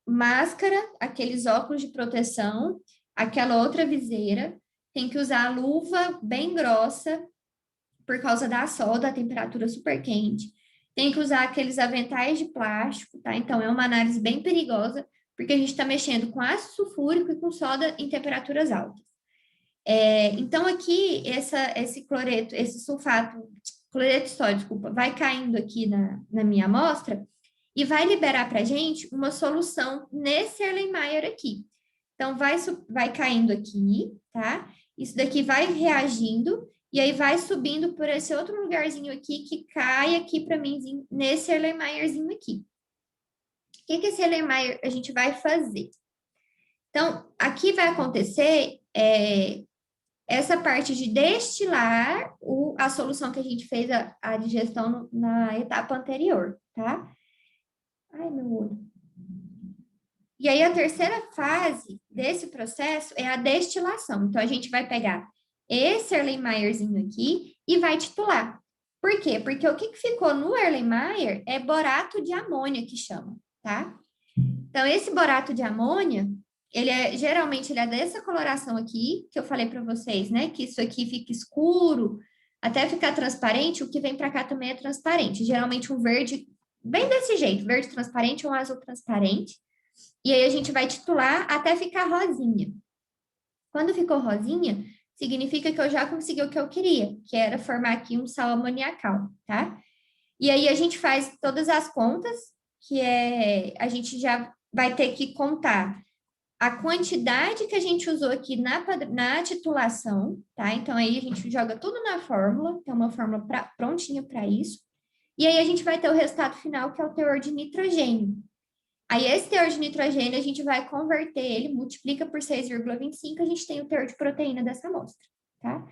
máscara, aqueles óculos de proteção, aquela outra viseira, tem que usar luva bem grossa, por causa da solda, a temperatura super quente. Tem que usar aqueles aventais de plástico, tá? Então, é uma análise bem perigosa, porque a gente está mexendo com ácido sulfúrico e com soda em temperaturas altas. Então, aqui, esse cloreto, esse sulfato, cloreto de sódio, desculpa, vai caindo aqui na minha amostra e vai liberar para a gente uma solução nesse Erlenmeyer aqui. Então, vai caindo aqui, tá? Isso daqui vai reagindo e aí vai subindo por esse outro lugarzinho aqui que cai aqui para mim nesse Erlenmeyerzinho aqui. O que esse Erlenmeyer a gente vai fazer? Então, aqui vai acontecer essa parte de destilar a solução que a gente fez a digestão na etapa anterior, tá? Ai, meu olho. E aí, a terceira fase desse processo é a destilação. Então, a gente vai pegar esse Erlenmeyerzinho aqui e vai titular. Por quê? Porque o que ficou no Erlenmeyer é borato de amônia, que chama, tá? Então, esse borato de amônia, geralmente ele é dessa coloração aqui, que eu falei para vocês, né? Que isso aqui fica escuro, até ficar transparente, o que vem para cá também é transparente. Geralmente um verde, bem desse jeito, verde transparente ou um azul transparente. E aí a gente vai titular até ficar rosinha. Quando ficou rosinha, significa que eu já consegui o que eu queria, que era formar aqui um sal amoniacal, tá? E aí a gente faz todas as contas, a gente já vai ter que contar a quantidade que a gente usou aqui na titulação, tá? Então, aí a gente joga tudo na fórmula, tem uma fórmula prontinha para isso. E aí a gente vai ter o resultado final, que é o teor de nitrogênio. Aí, esse teor de nitrogênio, a gente vai converter ele, multiplica por 6,25, a gente tem o teor de proteína dessa amostra, tá?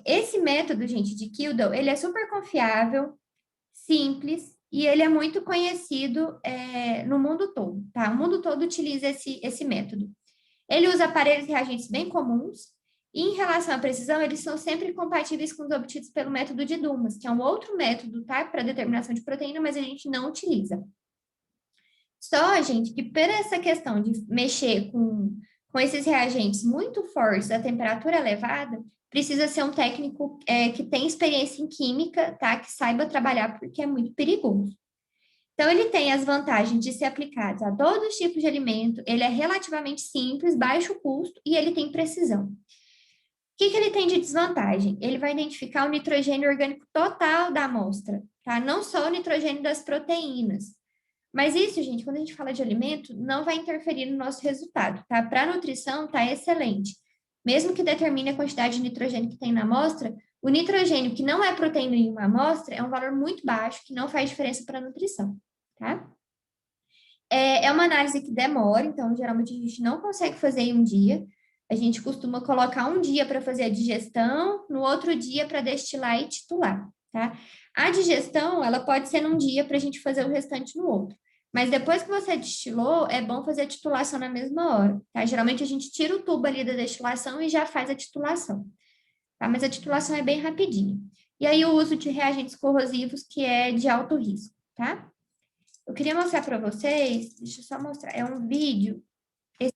Esse método, gente, de Kildow, ele é super confiável, simples, e ele é muito conhecido no mundo todo, tá? O mundo todo utiliza esse método. Ele usa aparelhos e reagentes bem comuns, e em relação à precisão, eles são sempre compatíveis com os obtidos pelo método de Dumas, que é um outro método, tá? Para determinação de proteína, mas a gente não utiliza. Só, gente, que por essa questão de mexer com esses reagentes muito fortes a temperatura elevada, precisa ser um técnico que tem experiência em química, tá? Que saiba trabalhar, porque é muito perigoso. Então, ele tem as vantagens de ser aplicado a todos os tipos de alimento, ele é relativamente simples, baixo custo e ele tem precisão. O que ele tem de desvantagem? Ele vai identificar o nitrogênio orgânico total da amostra, tá? Não só o nitrogênio das proteínas. Mas isso, gente, quando a gente fala de alimento, não vai interferir no nosso resultado, tá? Para a nutrição, tá excelente. Mesmo que determine a quantidade de nitrogênio que tem na amostra, o nitrogênio que não é proteína em uma amostra é um valor muito baixo, que não faz diferença para a nutrição, tá? É uma análise que demora, então, geralmente a gente não consegue fazer em um dia. A gente costuma colocar um dia para fazer a digestão, no outro dia para destilar e titular, tá? A digestão, ela pode ser num dia para a gente fazer o restante no outro. Mas depois que você destilou, é bom fazer a titulação na mesma hora, tá? Geralmente a gente tira o tubo ali da destilação e já faz a titulação, tá? Mas a titulação é bem rapidinho. E aí o uso de reagentes corrosivos, que é de alto risco, tá? Eu queria mostrar para vocês, deixa eu só mostrar, é um vídeo. Vocês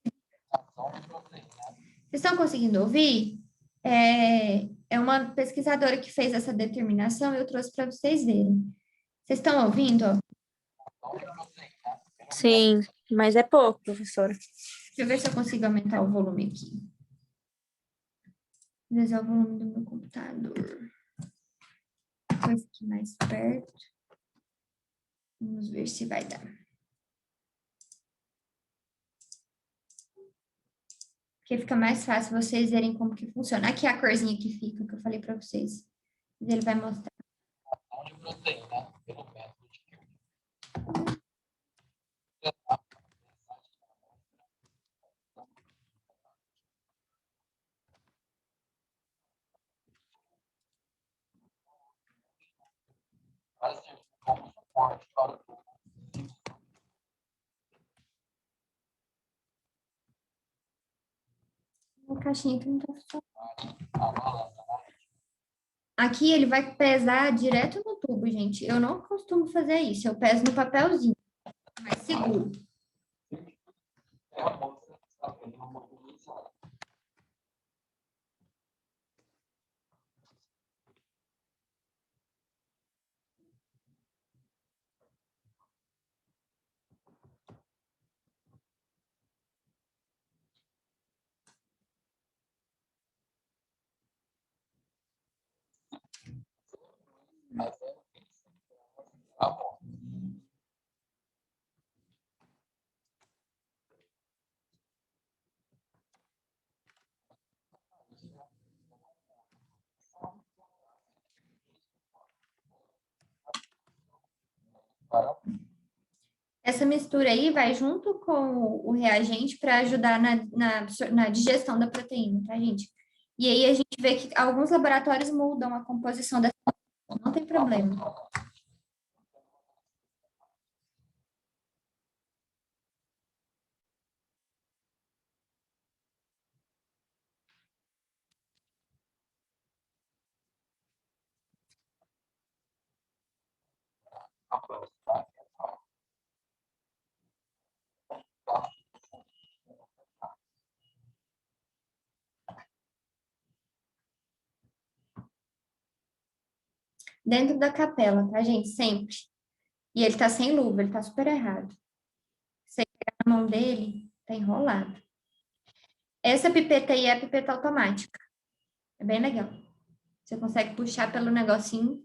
estão conseguindo ouvir? É uma pesquisadora que fez essa determinação e eu trouxe para vocês verem. Vocês estão ouvindo? Ó? Sim, mas é pouco, professora. Deixa eu ver se eu consigo aumentar o volume aqui. Vou usar o volume do meu computador. Coisa aqui mais perto. Vamos ver se vai dar. Porque fica mais fácil vocês verem como que funciona. Aqui é a corzinha que fica, que eu falei para vocês. Ele vai mostrar. De proteína pelo método de fazer como suporte para o Uma caixinha que não tá funcionando. a balança. Aqui ele vai pesar direto no tubo, gente. Eu não costumo fazer isso. Eu peso no papelzinho, mais seguro. É a bolsa que está tendo uma mobilização. a 0,25 a amostra. Para Essa mistura aí vai junto com o reagente para ajudar na digestão da proteína, tá, gente? E aí a gente vê que alguns laboratórios mudam a composição dessa, não tem problema. a próxima. Dentro da capela, tá, gente? Sempre. E ele tá sem luva, ele tá super errado. Você pegar na mão dele, tá enrolado. Essa pipeta aí é a pipeta automática. É bem legal. Você consegue puxar pelo negocinho.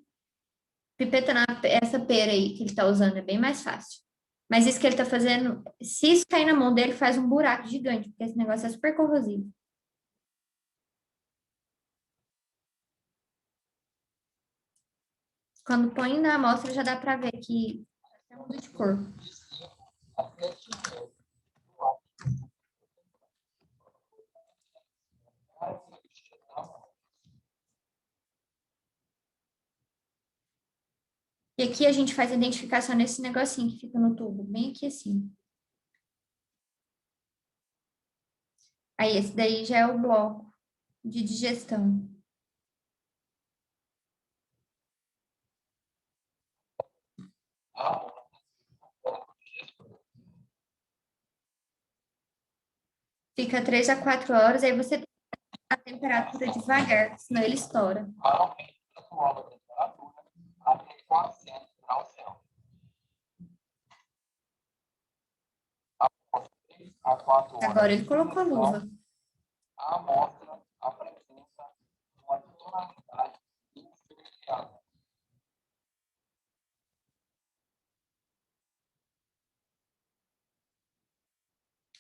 Pipeta essa pera aí que ele tá usando é bem mais fácil. Mas isso que ele tá fazendo, se isso cair na mão dele, faz um buraco gigante, porque esse negócio é super corrosivo. Quando põe na amostra, já dá pra ver que é muda de cor. E aqui a gente faz a identificação nesse negocinho que fica no tubo, bem aqui assim. Aí esse daí já é o bloco de digestão. Fica 3 a 4 horas, aí você tem a temperatura devagar, senão ele estoura. Aumenta a sua temperatura até 400 graus Celsius. Após 3 a 4 horas Agora ele de colocou a luva. digestão, a amostra apresenta uma tonalidade diferenciada.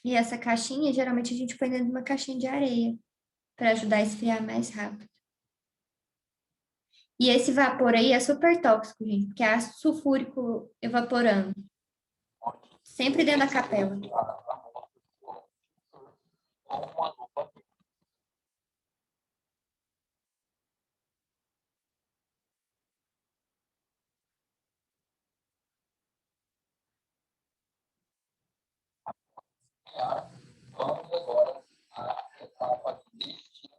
E essa caixinha, geralmente a gente põe dentro de uma caixinha de areia, para ajudar a esfriar mais rápido. E esse vapor aí é super tóxico, gente, porque é ácido sulfúrico evaporando. Sempre dentro da capela. Com uma lupa nuclear, vamos agora à etapa de destinação.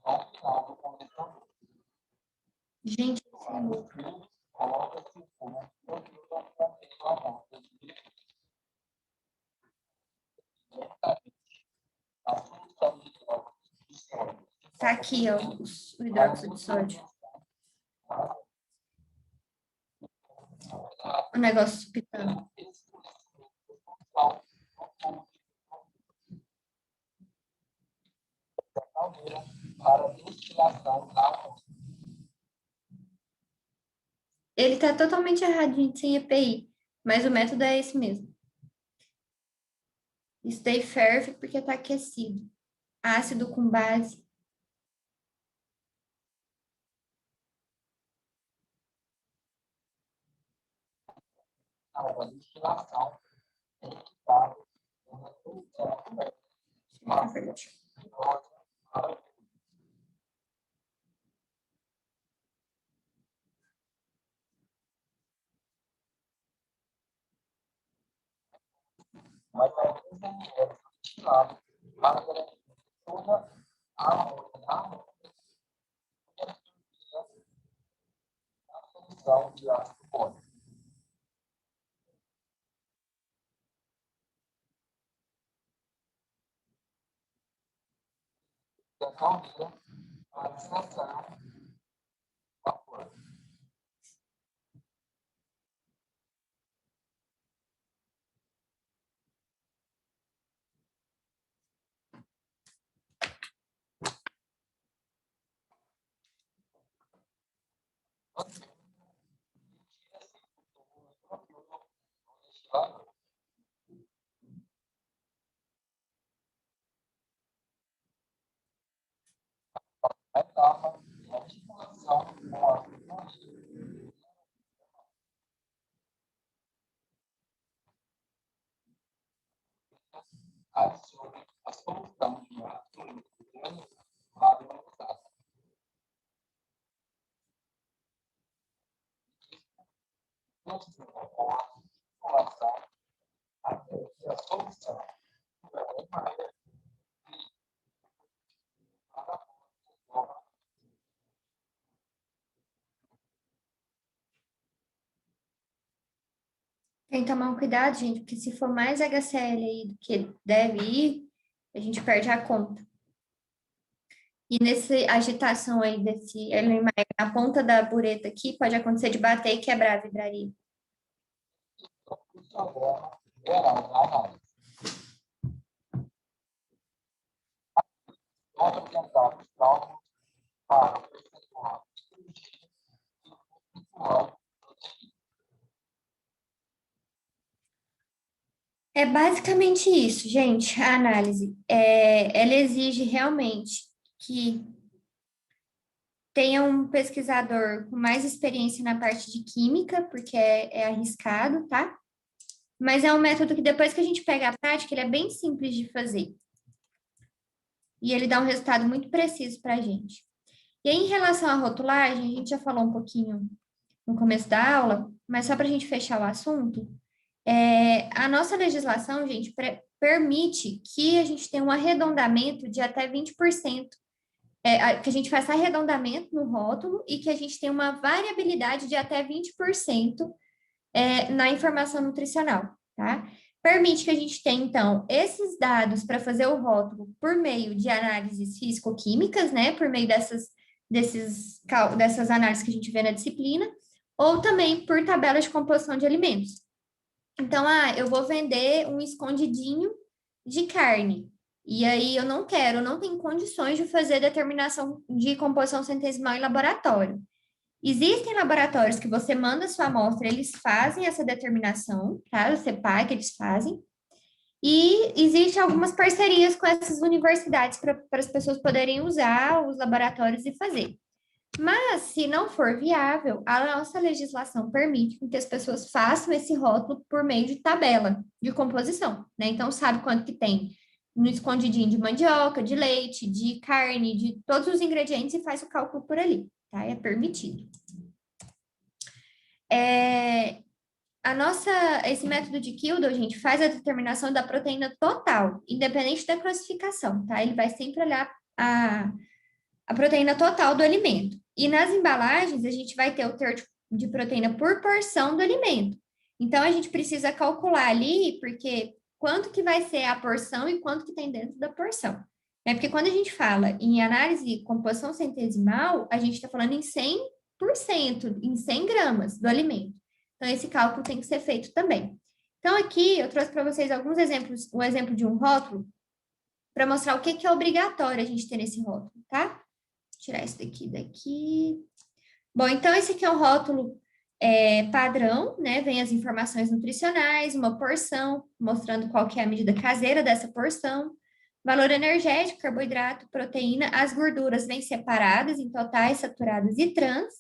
Ao final do condensador, Gente, isso é louco. coloca-se o fumo contendo a amostra de a solução de hidróxido de sódio. Tá aqui, ó, o hidróxido de sódio. O negócio pitando. Para destilação da amostra. Ele tá totalmente errado, gente, sem EPI, mas o método é esse mesmo. Isso daí ferve porque tá aquecido. Ácido com base. A destilação é equipada com uma solução de mas alguns ingredientes destilados para garantir toda a amostra da amostra e a solução de ácido fólico. Da caldeira vacinação, vapor. A etapa de articulação com a sobre a solução de ácido para o estado. A articulação até que a solução Tem que tomar um cuidado, gente, porque se for mais HCl aí do que deve ir, a gente perde a conta. E nessa agitação aí desse Erlenmeyer na ponta da bureta aqui, pode acontecer de bater e quebrar a vidraria. geral da análise. Nota ambiental dos cálculos para o percentual de cirurgia e o percentual. É basicamente isso, gente, a análise. Ela exige realmente que tenha um pesquisador com mais experiência na parte de química, porque é arriscado, tá? Mas é um método que depois que a gente pega a prática, ele é bem simples de fazer. E ele dá um resultado muito preciso para a gente. E aí, em relação à rotulagem, a gente já falou um pouquinho no começo da aula, mas só para a gente fechar o assunto, a nossa legislação, gente, permite que a gente tenha um arredondamento de até 20%, que a gente faça arredondamento no rótulo e que a gente tenha uma variabilidade de até 20% na informação nutricional, tá? Permite que a gente tenha, então, esses dados para fazer o rótulo por meio de análises físico-químicas, né? Por meio dessas análises que a gente vê na disciplina, ou também por tabela de composição de alimentos. Então, eu vou vender um escondidinho de carne. E aí eu não tenho condições de fazer determinação de composição centesimal em laboratório. Existem laboratórios que você manda sua amostra, eles fazem essa determinação, tá? Você paga, eles fazem. E existem algumas parcerias com essas universidades para as pessoas poderem usar os laboratórios e fazer. Mas, se não for viável, a nossa legislação permite que as pessoas façam esse rótulo por meio de tabela de composição, né? Então, sabe quanto que tem no escondidinho de mandioca, de leite, de carne, de todos os ingredientes e faz o cálculo por ali, tá? É permitido. Esse método de Kildo, gente, faz a determinação da proteína total, independente da classificação, tá? Ele vai sempre olhar a proteína total do alimento. E nas embalagens, a gente vai ter o teor de proteína por porção do alimento. Então, a gente precisa calcular ali, porque quanto que vai ser a porção e quanto que tem dentro da porção. Porque quando a gente fala em análise de composição centesimal, a gente está falando em 100%, em 100 gramas do alimento. Então, esse cálculo tem que ser feito também. Então, aqui eu trouxe para vocês alguns exemplos, um exemplo de um rótulo, para mostrar o que é obrigatório a gente ter nesse rótulo, tá? Vou tirar isso daqui. Bom, então esse aqui é o rótulo padrão, né? Vem as informações nutricionais, uma porção, mostrando qual que é a medida caseira dessa porção, valor energético, carboidrato, proteína, as gorduras vêm separadas em totais, saturadas e trans,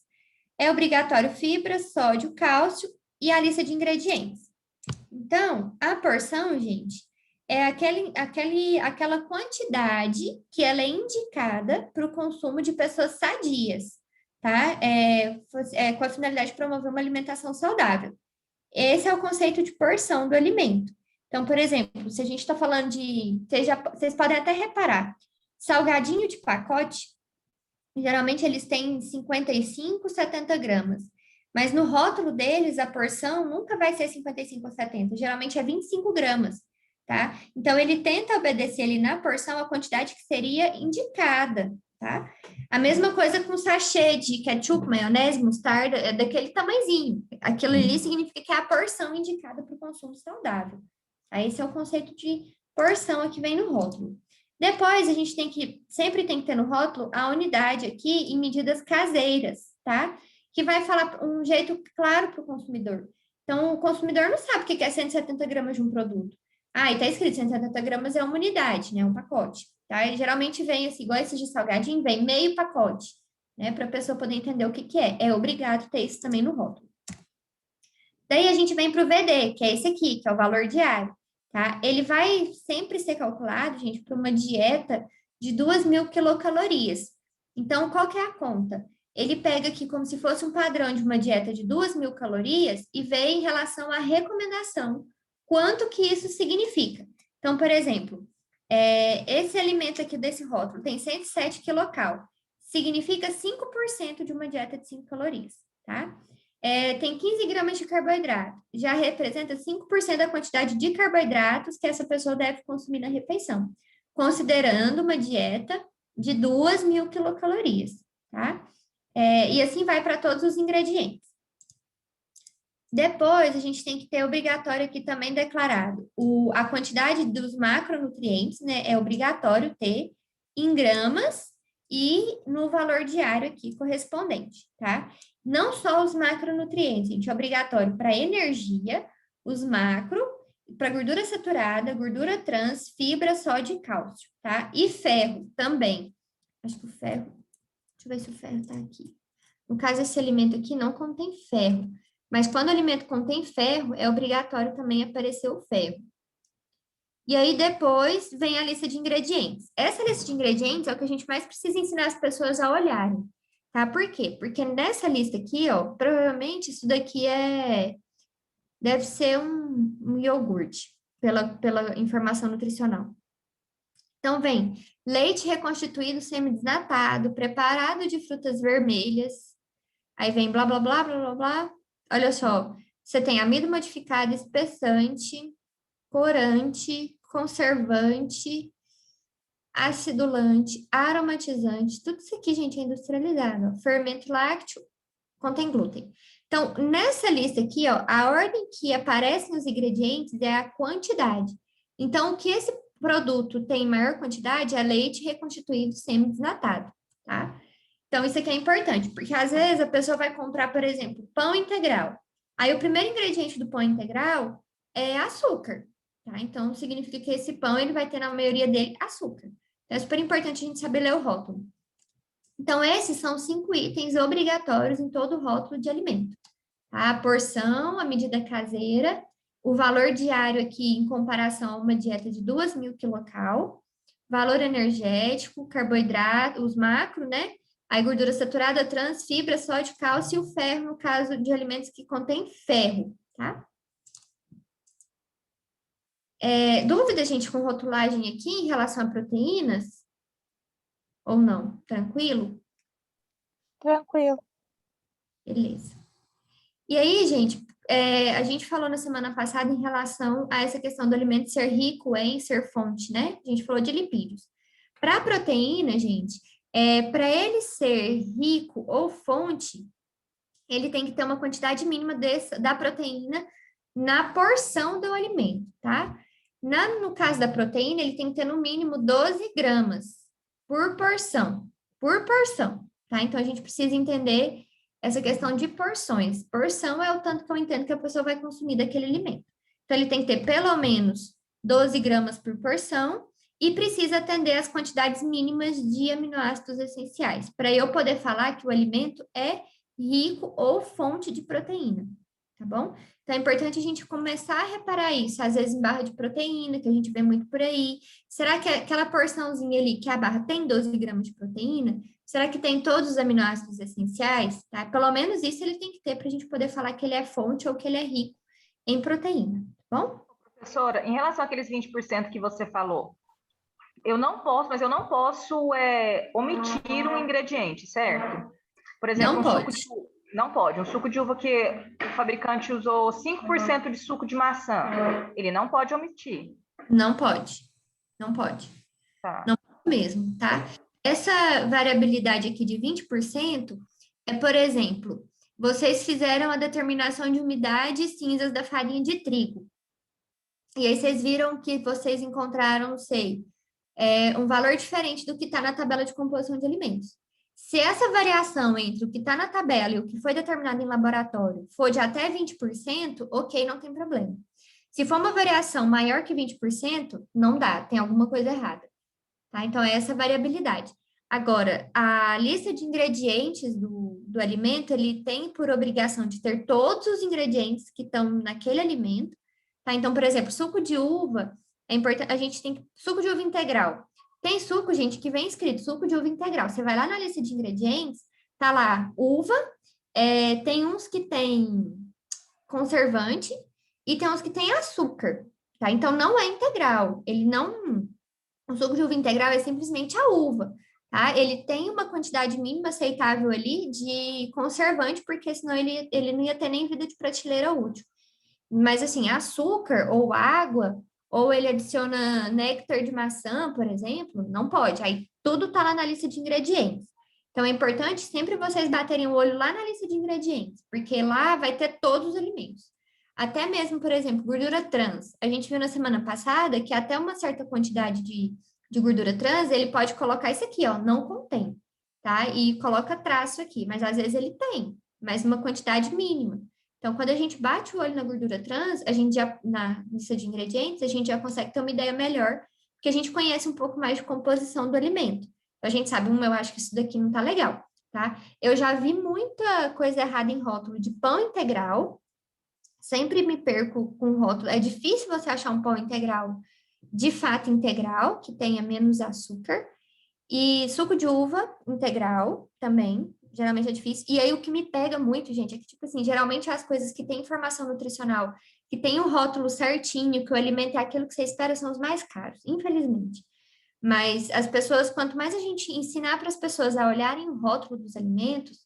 é obrigatório fibra, sódio, cálcio e a lista de ingredientes. Então, a porção, gente, é aquela quantidade que ela é indicada para o consumo de pessoas sadias, tá? Com a finalidade de promover uma alimentação saudável. Esse é o conceito de porção do alimento. Então, por exemplo, se a gente está falando de... Vocês podem até reparar, salgadinho de pacote, geralmente eles têm 55, 70 gramas. Mas no rótulo deles, a porção nunca vai ser 55 ou 70, geralmente é 25 gramas, tá? Então, ele tenta obedecer ali na porção a quantidade que seria indicada tá? A mesma coisa com sachê de ketchup, maionese, mostarda, é daquele tamanhozinho. Aquilo ali significa que é a porção indicada para o consumo saudável. Tá? Esse é o conceito de porção que vem no rótulo. Depois, a gente sempre tem que ter no rótulo a unidade aqui em medidas caseiras, tá? Que vai falar um jeito claro para o consumidor. Então, o consumidor não sabe o que é 170 gramas de um produto. Ah, e tá escrito 170 gramas é uma unidade, né? Um pacote, tá? E geralmente vem, assim, igual esses de salgadinho, vem meio pacote, né? Para a pessoa poder entender o que é. É obrigado ter isso também no rótulo. Daí a gente vem para o VD, que é esse aqui, que é o valor diário, tá? Ele vai sempre ser calculado, gente, para uma dieta de 2.000 quilocalorias. Então, qual que é a conta? Ele pega aqui como se fosse um padrão de uma dieta de 2.000 calorias e vê em relação à recomendação quanto que isso significa. Então, por exemplo, esse alimento aqui desse rótulo tem 107 quilocal, significa 5% de uma dieta de 5 calorias, tá? Tem 15 gramas de carboidrato, já representa 5% da quantidade de carboidratos que essa pessoa deve consumir na refeição, considerando uma dieta de 2.000 quilocalorias, tá? E assim vai para todos os ingredientes. Depois, a gente tem que ter obrigatório aqui também declarado a quantidade dos macronutrientes, né? É obrigatório ter em gramas e no valor diário aqui correspondente, tá? Não só os macronutrientes, gente, é obrigatório para energia, os macro, para gordura saturada, gordura trans, fibra, sódio e cálcio, tá? E ferro também. Acho que o ferro, deixa eu ver se o ferro tá aqui. No caso, esse alimento aqui não contém ferro, mas quando o alimento contém ferro, é obrigatório também aparecer o ferro. E aí, depois, vem a lista de ingredientes. Essa lista de ingredientes é o que a gente mais precisa ensinar as pessoas a olharem, tá? Por quê? Porque nessa lista aqui, ó, provavelmente isso daqui deve ser um iogurte, pela informação nutricional. Então, vem leite reconstituído semidesnatado, preparado de frutas vermelhas. Aí vem blá, blá, blá, blá, blá, blá. Olha só, você tem amido modificado, espessante, corante, conservante, acidulante, aromatizante, tudo isso aqui, gente, é industrializado. Fermento lácteo, contém glúten. Então, nessa lista aqui, ó, a ordem que aparece nos ingredientes é a quantidade. Então, o que esse produto tem maior quantidade é leite reconstituído semidesnatado, tá? Então, isso aqui é importante, porque às vezes a pessoa vai comprar, por exemplo, pão integral. Aí, o primeiro ingrediente do pão integral é açúcar, tá? Então, significa que esse pão, ele vai ter, na maioria dele, açúcar. Então, é super importante a gente saber ler o rótulo. Então, esses são 5 itens obrigatórios em todo rótulo de alimento. Tá? A porção, a medida caseira, o valor diário aqui em comparação a uma dieta de 2.000 quilocal, valor energético, carboidrato, os macro, né? A gordura saturada, trans, fibra, sódio, cálcio e o ferro, no caso de alimentos que contêm ferro, tá? Dúvida, gente, com rotulagem aqui em relação a proteínas? Ou não? Tranquilo? Tranquilo. Beleza. E aí, gente, a gente falou na semana passada em relação a essa questão do alimento ser rico em ser fonte, né? A gente falou de lipídios. Para a proteína, gente, para ele ser rico ou fonte, ele tem que ter uma quantidade mínima da proteína na porção do alimento, tá? No caso da proteína, ele tem que ter no mínimo 12 gramas por porção, tá? Então, a gente precisa entender essa questão de porções. Porção é o tanto que eu entendo que a pessoa vai consumir daquele alimento. Então, ele tem que ter pelo menos 12 gramas por porção e precisa atender às quantidades mínimas de aminoácidos essenciais, para eu poder falar que o alimento é rico ou fonte de proteína, tá bom? Então, é importante a gente começar a reparar isso, às vezes em barra de proteína, que a gente vê muito por aí. Será que aquela porçãozinha ali, que a barra tem 12 gramas de proteína? Será que tem todos os aminoácidos essenciais? Tá? Pelo menos isso ele tem que ter para a gente poder falar que ele é fonte ou que ele é rico em proteína, tá bom? Professora, em relação àqueles 20% que você falou, eu não posso omitir um ingrediente, certo? Por exemplo, Não pode. Não pode. Um suco de uva que o fabricante usou 5% de suco de maçã, ele não pode omitir. Não pode. Não pode. Tá. Não pode mesmo, tá? Essa variabilidade aqui de 20% é, por exemplo, vocês fizeram a determinação de umidade e cinzas da farinha de trigo. E aí vocês viram que vocês encontraram, não sei, um valor diferente do que está na tabela de composição de alimentos. Se essa variação entre o que está na tabela e o que foi determinado em laboratório for de até 20%, ok, não tem problema. Se for uma variação maior que 20%, não dá, tem alguma coisa errada. Tá? Então, é essa variabilidade. Agora, a lista de ingredientes do alimento, ele tem por obrigação de ter todos os ingredientes que estão naquele alimento. Tá? Então, por exemplo, suco de uva, é importante, a gente tem suco de uva integral. Tem suco, gente, que vem escrito suco de uva integral. Você vai lá na lista de ingredientes, tá lá uva, tem uns que tem conservante e tem uns que tem açúcar, tá? Então, não é integral. Ele não... O suco de uva integral é simplesmente a uva, tá? Ele tem uma quantidade mínima aceitável ali de conservante, porque senão ele não ia ter nem vida de prateleira útil. Mas, assim, açúcar ou água, ou ele adiciona néctar de maçã, por exemplo, não pode. Aí tudo tá lá na lista de ingredientes. Então, é importante sempre vocês baterem o olho lá na lista de ingredientes, porque lá vai ter todos os alimentos. Até mesmo, por exemplo, gordura trans. A gente viu na semana passada que até uma certa quantidade de gordura trans, ele pode colocar isso aqui, ó, não contém, tá? E coloca traço aqui, mas às vezes ele tem, mas uma quantidade mínima. Então, quando a gente bate o olho na gordura trans, a gente já, na lista de ingredientes, a gente já consegue ter uma ideia melhor, porque a gente conhece um pouco mais de composição do alimento. Então, a gente sabe, eu acho que isso daqui não tá legal, tá? Eu já vi muita coisa errada em rótulo de pão integral, sempre me perco com rótulo. É difícil você achar um pão integral, de fato integral, que tenha menos açúcar. E suco de uva integral também, geralmente é difícil. E aí o que me pega muito, gente, é que, tipo assim, geralmente as coisas que têm informação nutricional, que tem o rótulo certinho, que o alimento é aquilo que você espera, são os mais caros, infelizmente. Mas as pessoas, quanto mais a gente ensinar para as pessoas a olharem o rótulo dos alimentos,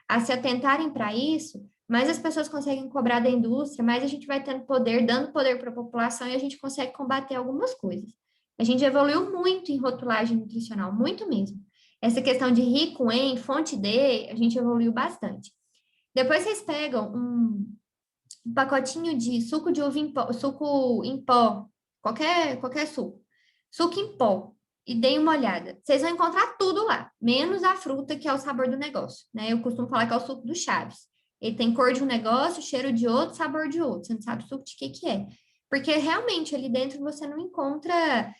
a se atentarem para isso, mais as pessoas conseguem cobrar da indústria, mais a gente vai tendo poder, dando poder para a população e a gente consegue combater algumas coisas. A gente evoluiu muito em rotulagem nutricional, muito mesmo. Essa questão de rico em, fonte de, a gente evoluiu bastante. Depois vocês pegam um pacotinho de suco de uva em pó, suco em pó, qualquer suco, suco em pó, e deem uma olhada. Vocês vão encontrar tudo lá, menos a fruta, que é o sabor do negócio, né? Eu costumo falar que é o suco do Chaves. Ele tem cor de um negócio, cheiro de outro, sabor de outro. Você não sabe o suco de que é. Porque realmente ali dentro você não encontra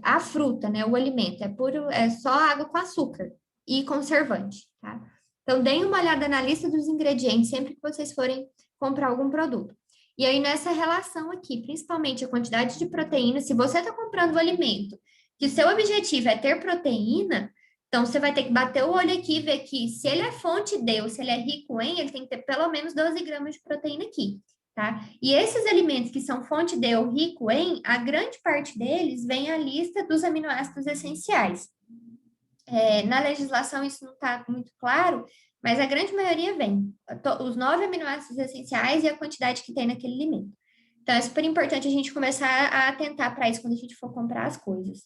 a fruta, né? O alimento. É só água com açúcar e conservante, tá? Então, deem uma olhada na lista dos ingredientes sempre que vocês forem comprar algum produto. E aí, nessa relação aqui, principalmente a quantidade de proteína, se você está comprando o alimento, que o seu objetivo é ter proteína, então você vai ter que bater o olho aqui e ver que se ele é fonte de, ou se ele é rico em, ele tem que ter pelo menos 12 gramas de proteína aqui, tá? E esses alimentos que são fonte de ou rico em, a grande parte deles vem a lista dos aminoácidos essenciais. Na legislação isso não está muito claro, mas a grande maioria vem. Os 9 aminoácidos essenciais e a quantidade que tem naquele alimento. Então, é super importante a gente começar a atentar para isso quando a gente for comprar as coisas,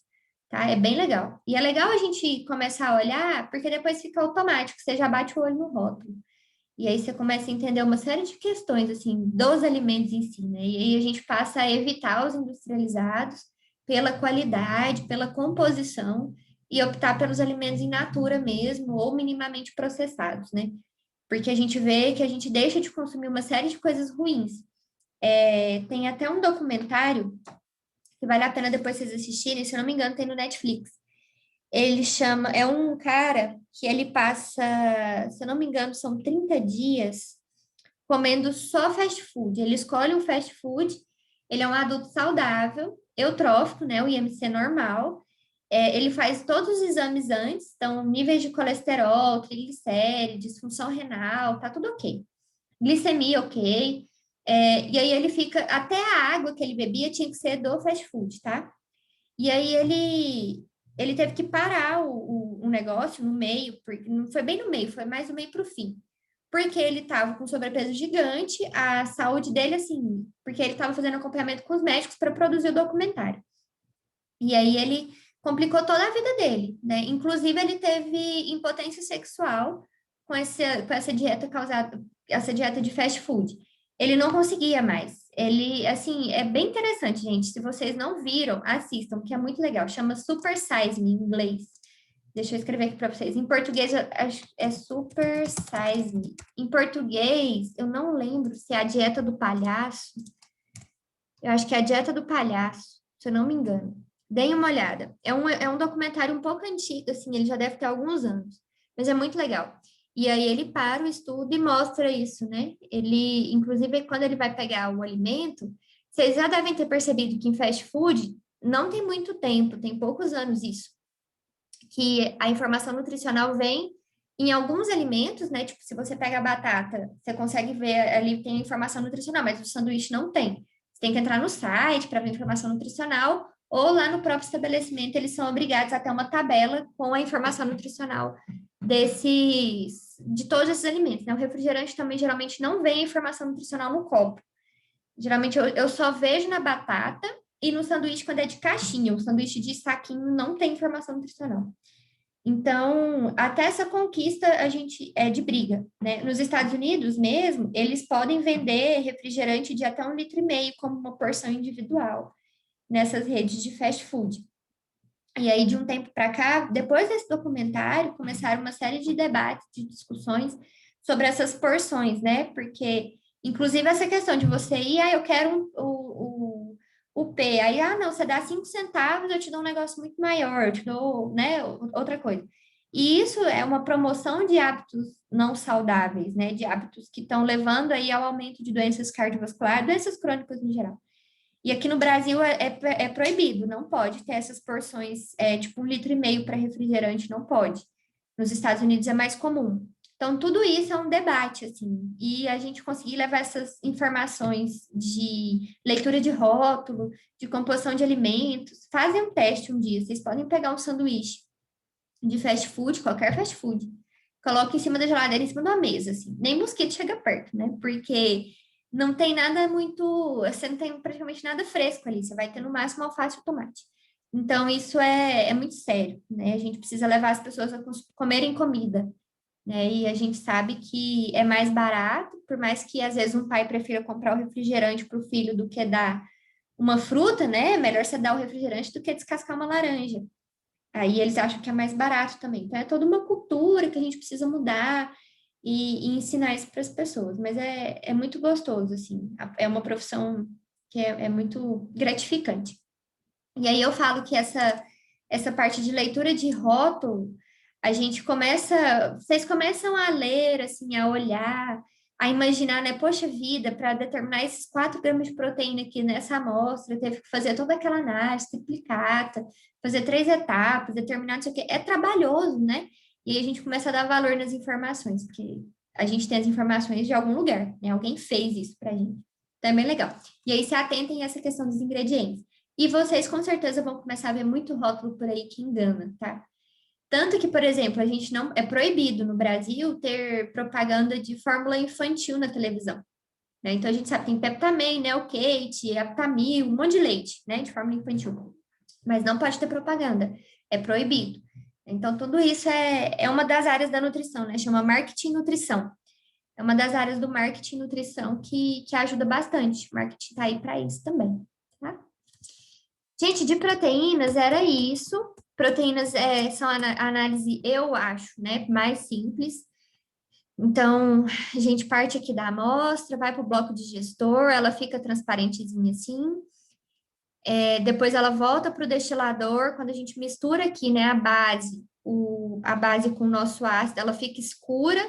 tá? É bem legal. E é legal a gente começar a olhar, porque depois fica automático, você já bate o olho no rótulo. E aí você começa a entender uma série de questões, assim, dos alimentos em si, né? E aí a gente passa a evitar os industrializados pela qualidade, pela composição, e optar pelos alimentos in natura mesmo, ou minimamente processados, né? Porque a gente vê que a gente deixa de consumir uma série de coisas ruins. Tem até um documentário que vale a pena depois vocês assistirem, se eu não me engano, tem no Netflix. Ele chama, é um cara que ele passa, se eu não me engano, são 30 dias comendo só fast food. Ele escolhe um fast food, ele é um adulto saudável, eutrófico, né, o IMC normal. Ele faz todos os exames antes, então níveis de colesterol, triglicérides, função renal, tá tudo ok. Glicemia ok. E aí ele fica, até a água que ele bebia tinha que ser do fast food, tá? E aí ele teve que parar o negócio no meio, porque não foi bem no meio, foi mais no meio para o fim. Porque ele estava com sobrepeso gigante, a saúde dele, assim, porque ele estava fazendo acompanhamento com os médicos para produzir o documentário. E aí ele complicou toda a vida dele, né? Inclusive, ele teve impotência sexual com essa dieta essa dieta de fast food. Ele não conseguia mais. Ele, assim, é bem interessante, gente. Se vocês não viram, assistam, que é muito legal. Chama Super Size Me, em inglês. Deixa eu escrever aqui para vocês. Em português é Super Size Me. Em português, eu não lembro se é a dieta do palhaço. Eu acho que é a dieta do palhaço, se eu não me engano. Deem uma olhada. É um documentário um pouco antigo, assim, ele já deve ter alguns anos, mas é muito legal. E aí ele para o estudo e mostra isso, né? Ele, inclusive, quando ele vai pegar o alimento, vocês já devem ter percebido que em fast food não tem muito tempo, tem poucos anos isso, que a informação nutricional vem em alguns alimentos, né? Tipo, se você pega a batata, você consegue ver ali tem informação nutricional, mas o sanduíche não tem. Você tem que entrar no site para ver informação nutricional, ou lá no próprio estabelecimento eles são obrigados a ter uma tabela com a informação nutricional de todos esses alimentos, né? O refrigerante também geralmente não vem a informação nutricional no copo. Geralmente eu só vejo na batata e no sanduíche quando é de caixinha. O sanduíche de saquinho não tem informação nutricional. Então, até essa conquista a gente é de briga, né? Nos Estados Unidos mesmo, eles podem vender refrigerante de até 1,5 litro como uma porção individual nessas redes de fast food. E aí, de um tempo para cá, depois desse documentário, começaram uma série de debates, de discussões sobre essas porções, né? Porque, inclusive, essa questão de você ir, eu quero o P, aí, não, você dá 5 centavos, eu te dou um negócio muito maior, eu te dou, né, outra coisa. E isso é uma promoção de hábitos não saudáveis, né? De hábitos que estão levando aí ao aumento de doenças cardiovasculares, doenças crônicas em geral. E aqui no Brasil é proibido, não pode ter essas porções, tipo 1,5 litro para refrigerante, não pode. Nos Estados Unidos é mais comum. Então, tudo isso é um debate, assim, e a gente conseguir levar essas informações de leitura de rótulo, de composição de alimentos, fazem um teste um dia, vocês podem pegar um sanduíche de fast food, qualquer fast food, coloca em cima da geladeira, em cima da mesa, assim, nem mosquito chega perto, né, porque não tem nada muito, você não tem praticamente nada fresco ali, você vai ter no máximo alface e tomate. Então, isso é muito sério, né? A gente precisa levar as pessoas a comerem comida, né? E a gente sabe que é mais barato, por mais que às vezes um pai prefira comprar o refrigerante para o filho do que dar uma fruta, né? É melhor você dar o refrigerante do que descascar uma laranja. Aí eles acham que é mais barato também. Então, é toda uma cultura que a gente precisa mudar e ensinar isso para as pessoas. Mas é muito gostoso, assim. É uma profissão que é muito gratificante. E aí eu falo que essa parte de leitura de rótulo, vocês começam a ler, assim, a olhar, a imaginar, né? Poxa vida, para determinar esses 4 gramas de proteína aqui nessa amostra, teve que fazer toda aquela análise, triplicata, fazer 3 etapas, determinar não sei o quê. É trabalhoso, né? E aí a gente começa a dar valor nas informações, porque a gente tem as informações de algum lugar, né? Alguém fez isso pra gente. Então é bem legal. E aí se atentem a essa questão dos ingredientes. E vocês com certeza vão começar a ver muito rótulo por aí que engana, tá? Tanto que, por exemplo, a gente não é proibido no Brasil ter propaganda de fórmula infantil na televisão, né? Então a gente sabe que tem Peptamen, Neocate, Aptamil, um monte de leite, né, de fórmula infantil. Mas não pode ter propaganda, é proibido. Então tudo isso é uma das áreas da nutrição, né? Chama marketing e nutrição. É uma das áreas do marketing e nutrição que ajuda bastante. O marketing está aí para isso também, tá? Gente, de proteínas era isso. Proteínas são a análise, eu acho, né, mais simples. Então, a gente parte aqui da amostra, vai para o bloco digestor, ela fica transparentezinha assim. Depois ela volta para o destilador, quando a gente mistura aqui, né, a base com o nosso ácido, ela fica escura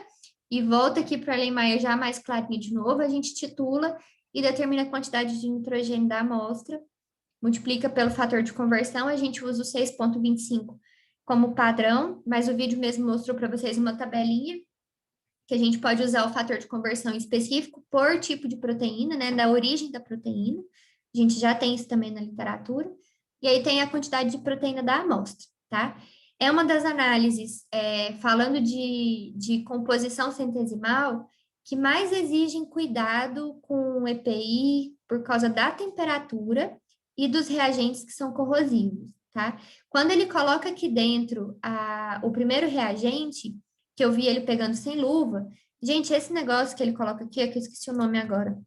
e volta aqui para a Erlenmeyer já mais clarinha de novo, a gente titula e determina a quantidade de nitrogênio da amostra, multiplica pelo fator de conversão, a gente usa o 6,25 como padrão, mas o vídeo mesmo mostrou para vocês uma tabelinha, que a gente pode usar o fator de conversão específico por tipo de proteína, né, da origem da proteína, a gente já tem isso também na literatura, e aí tem a quantidade de proteína da amostra, tá? É uma das análises, falando de composição centesimal, que mais exigem cuidado com o EPI por causa da temperatura e dos reagentes que são corrosivos. tá? Quando ele coloca aqui dentro o primeiro reagente, que eu vi ele pegando sem luva, gente, esse negócio que ele coloca aqui, é que eu esqueci o nome agora.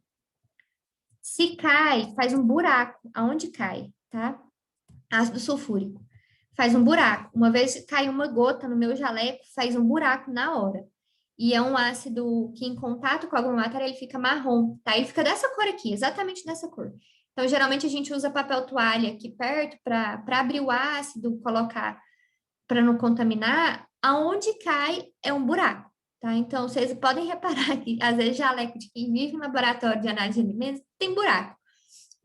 Se cai, faz um buraco, aonde cai, tá? Ácido sulfúrico. Faz um buraco. Uma vez cai uma gota no meu jaleco, faz um buraco na hora. E é um ácido que, em contato com alguma matéria, ele fica marrom, tá? Ele fica dessa cor aqui, exatamente dessa cor. Então, geralmente, a gente usa papel toalha aqui perto para abrir o ácido, colocar para não contaminar. Aonde cai é um buraco, tá? Então, vocês podem reparar que, às vezes, jaleco de quem vive em laboratório de análise de alimentos tem buraco.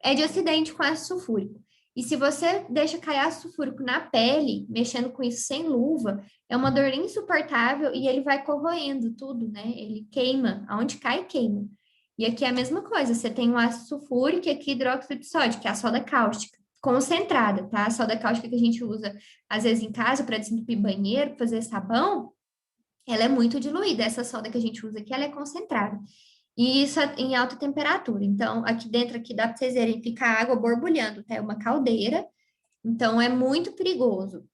É de acidente com ácido sulfúrico. E se você deixa cair ácido sulfúrico na pele, mexendo com isso sem luva, é uma dor insuportável e ele vai corroendo tudo, né? Ele queima, aonde cai, queima. E aqui é a mesma coisa, você tem o ácido sulfúrico e aqui hidróxido de sódio, que é a soda cáustica, concentrada, tá? A soda cáustica que a gente usa, às vezes, em casa para desentupir banheiro, fazer sabão, ela é muito diluída. Essa soda que a gente usa aqui, ela é concentrada. E isso é em alta temperatura. Então, aqui dentro, aqui dá para vocês verem, fica a água borbulhando, tá? É uma caldeira. Então, é muito perigoso.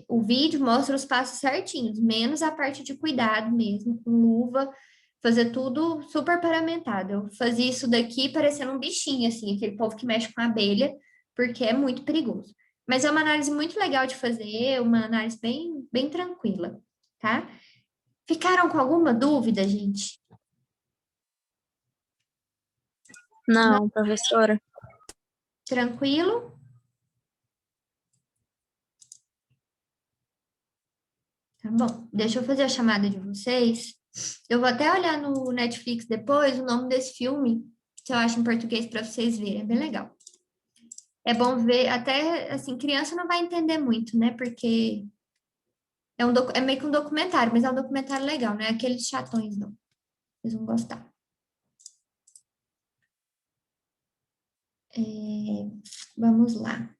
O vídeo mostra os passos certinhos, menos a parte de cuidado mesmo, com luva, fazer tudo super paramentado. Eu fazia isso daqui parecendo um bichinho, assim, aquele povo que mexe com abelha, porque é muito perigoso. Mas é uma análise muito legal de fazer, uma análise bem, bem tranquila, tá? Ficaram com alguma dúvida, gente? Não, professora. Tranquilo? Tá bom, deixa eu fazer a chamada de vocês. Eu vou até olhar no Netflix depois o nome desse filme, que eu acho em português para vocês verem, é bem legal. É bom ver, até assim, criança não vai entender muito, né? Porque é meio que um documentário, mas é um documentário legal, não é aqueles chatões, não. Vocês vão gostar. Vamos lá.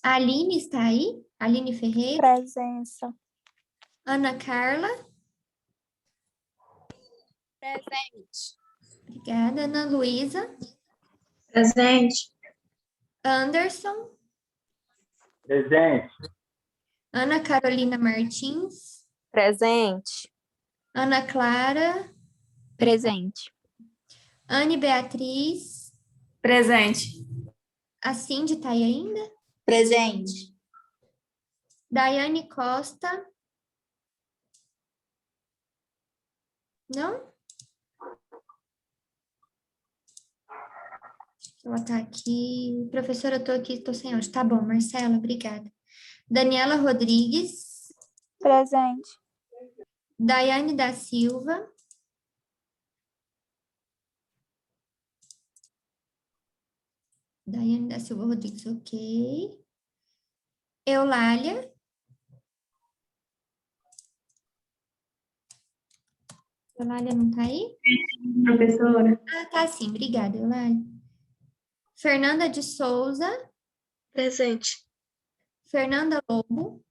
A Aline está aí? Aline Ferreira? Presença. Ana Carla? Presente. Obrigada. Ana Luísa? Presente. Anderson? Presente. Ana Carolina Martins? Presente. Ana Clara? Presente. Anne Beatriz? Presente. A Cindy está aí ainda? Presente. Daiane Costa? Não? Ela está aqui. Professora, eu estou aqui, estou sem áudio. Tá bom, Marcela, obrigada. Daniela Rodrigues? Presente. Daiane da Silva? Daiane da Silva Rodrigues, ok. Eulália? Eulália não tá aí? Professora. Ah, tá sim, obrigada, Eulália. Fernanda de Souza? Presente. Fernanda Lobo?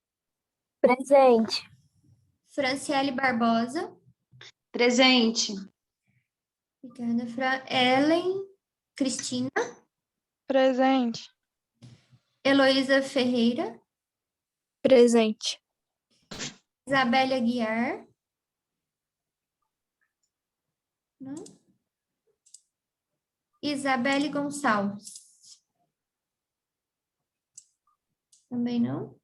Presente. Franciele Barbosa? Presente. Obrigada, Ellen Cristina? Presente. Heloísa Ferreira? Presente. Isabelle Aguiar? Não? Isabelle Gonçalves? Também não?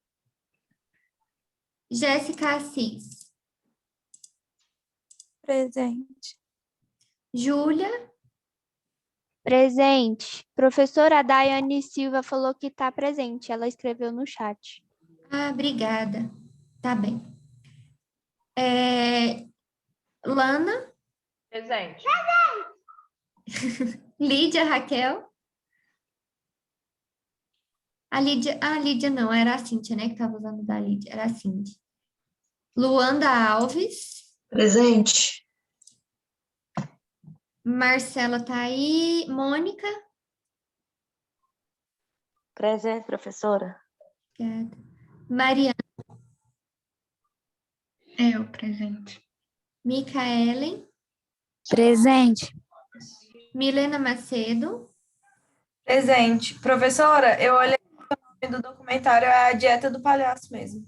Jéssica Assis? Presente. Júlia? Presente. Professora Daiane Silva falou que está presente. Ela escreveu no chat. Ah, obrigada. Tá bem. Lana? Presente. Lídia Raquel? A Lídia não, era a Cíntia, né, que estava usando da Lídia, era a Cíntia. Luanda Alves? Presente. Marcela tá aí. Mônica? Presente, professora. Obrigada. Mariana? Eu, presente. Micaelen? Presente. Milena Macedo? Presente. Professora, eu olhei do documentário é a dieta do palhaço mesmo.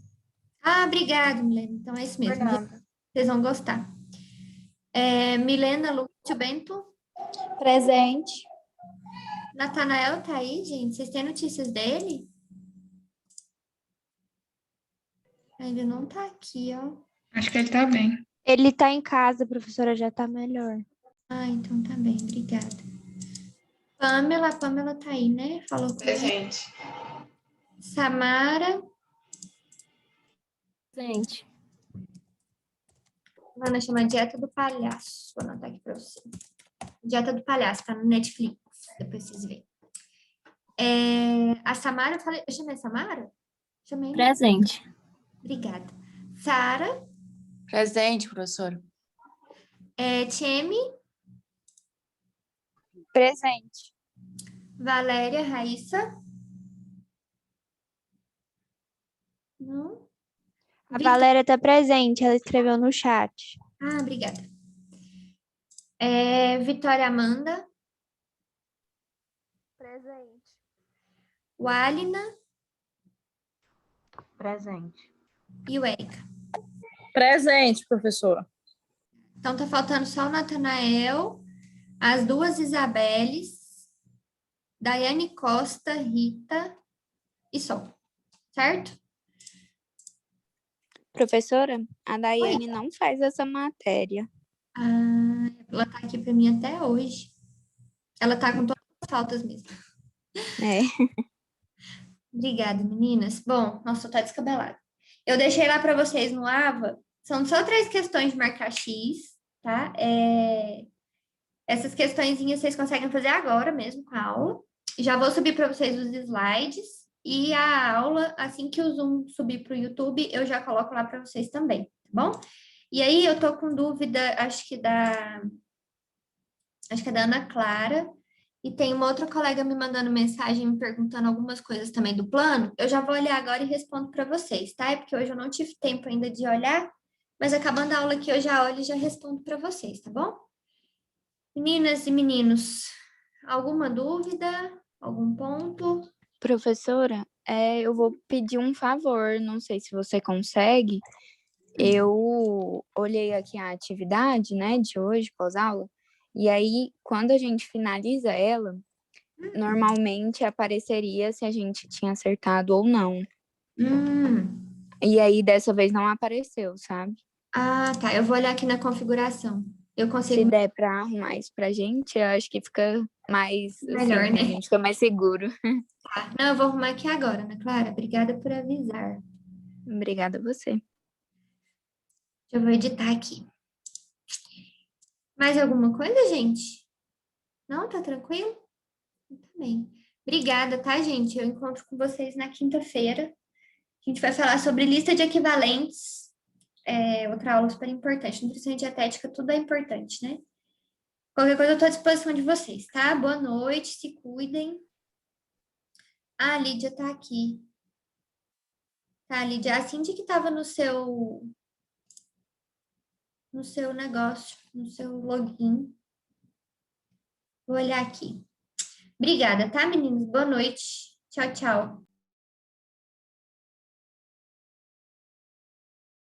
Ah, obrigada, Milena. Então é isso Por mesmo. nada. Vocês vão gostar. Milena Lúcio Bento. Presente. Natanael tá aí, gente? Vocês têm notícias dele? Ele não tá aqui, ó. Acho que ele tá bem. Ele tá em casa, professora, já tá melhor. Ah, então tá bem, obrigada. Pamela tá aí, né? Falou com ele. Presente. Samara. Presente. Ana chama Dieta do Palhaço. Vou anotar aqui pra você. Dieta do Palhaço, tá no Netflix. Depois vocês veem. A Samara, eu chamei a Samara? Chamei. Presente. Obrigada. Sara. Presente, professora. Tcheme. Presente. Valéria, Raíssa. Não? A Valéria tá presente, ela escreveu no chat. Ah, obrigada. Vitória Amanda. Presente. Walina Presente. e o Érica. Presente, professora. Então, tá faltando só o Natanael, as duas Isabeles, Daiane Costa, Rita e Sol. Certo? Professora, a Daiane não faz essa matéria. Ah, ela tá aqui para mim até hoje. Ela tá com todas as faltas mesmo. É. Obrigada, meninas. Bom, nossa, tá descabelado. Eu deixei lá para vocês no AVA. São só 3 questões de marcar X, tá? Essas questõezinhas vocês conseguem fazer agora mesmo com a aula. Já vou subir para vocês os slides e a aula, assim que o Zoom subir para o YouTube, eu já coloco lá para vocês também, tá bom? E aí eu tô com dúvida, acho que é da Ana Clara, e tem uma outra colega me mandando mensagem, me perguntando algumas coisas também do plano. Eu já vou olhar agora e respondo para vocês, tá? É porque hoje eu não tive tempo ainda de olhar, mas acabando a aula aqui eu já olho e já respondo para vocês, tá bom? Meninas e meninos, alguma dúvida? Algum ponto? Professora, eu vou pedir um favor, não sei se você consegue. Eu olhei aqui a atividade, né, de hoje, pós-aula, e aí, quando a gente finaliza ela, normalmente apareceria se a gente tinha acertado ou não. E aí, dessa vez, não apareceu, sabe? Ah, tá. Eu vou olhar aqui na configuração. Eu Se consigo. der para arrumar isso pra gente, eu acho que fica mais, Melhor, assim, né? a gente fica mais seguro. Tá. Não, eu vou arrumar aqui agora, Ana Clara. Obrigada por avisar. Obrigada a você. Eu vou editar aqui. Mais alguma coisa, gente? Não? Tá tranquilo? Tá bem. Obrigada, tá, gente? Eu encontro com vocês na quinta-feira. A gente vai falar sobre lista de equivalentes. Outra aula super importante. Nutrição e dietética, tudo é importante, né? Qualquer coisa, eu estou à disposição de vocês, tá? Boa noite, se cuidem. Ah, a Lídia tá aqui. Tá, Lídia, a Cindy que estava no seu negócio, no seu login. Vou olhar aqui. Obrigada, tá, meninos? Boa noite. Tchau, tchau.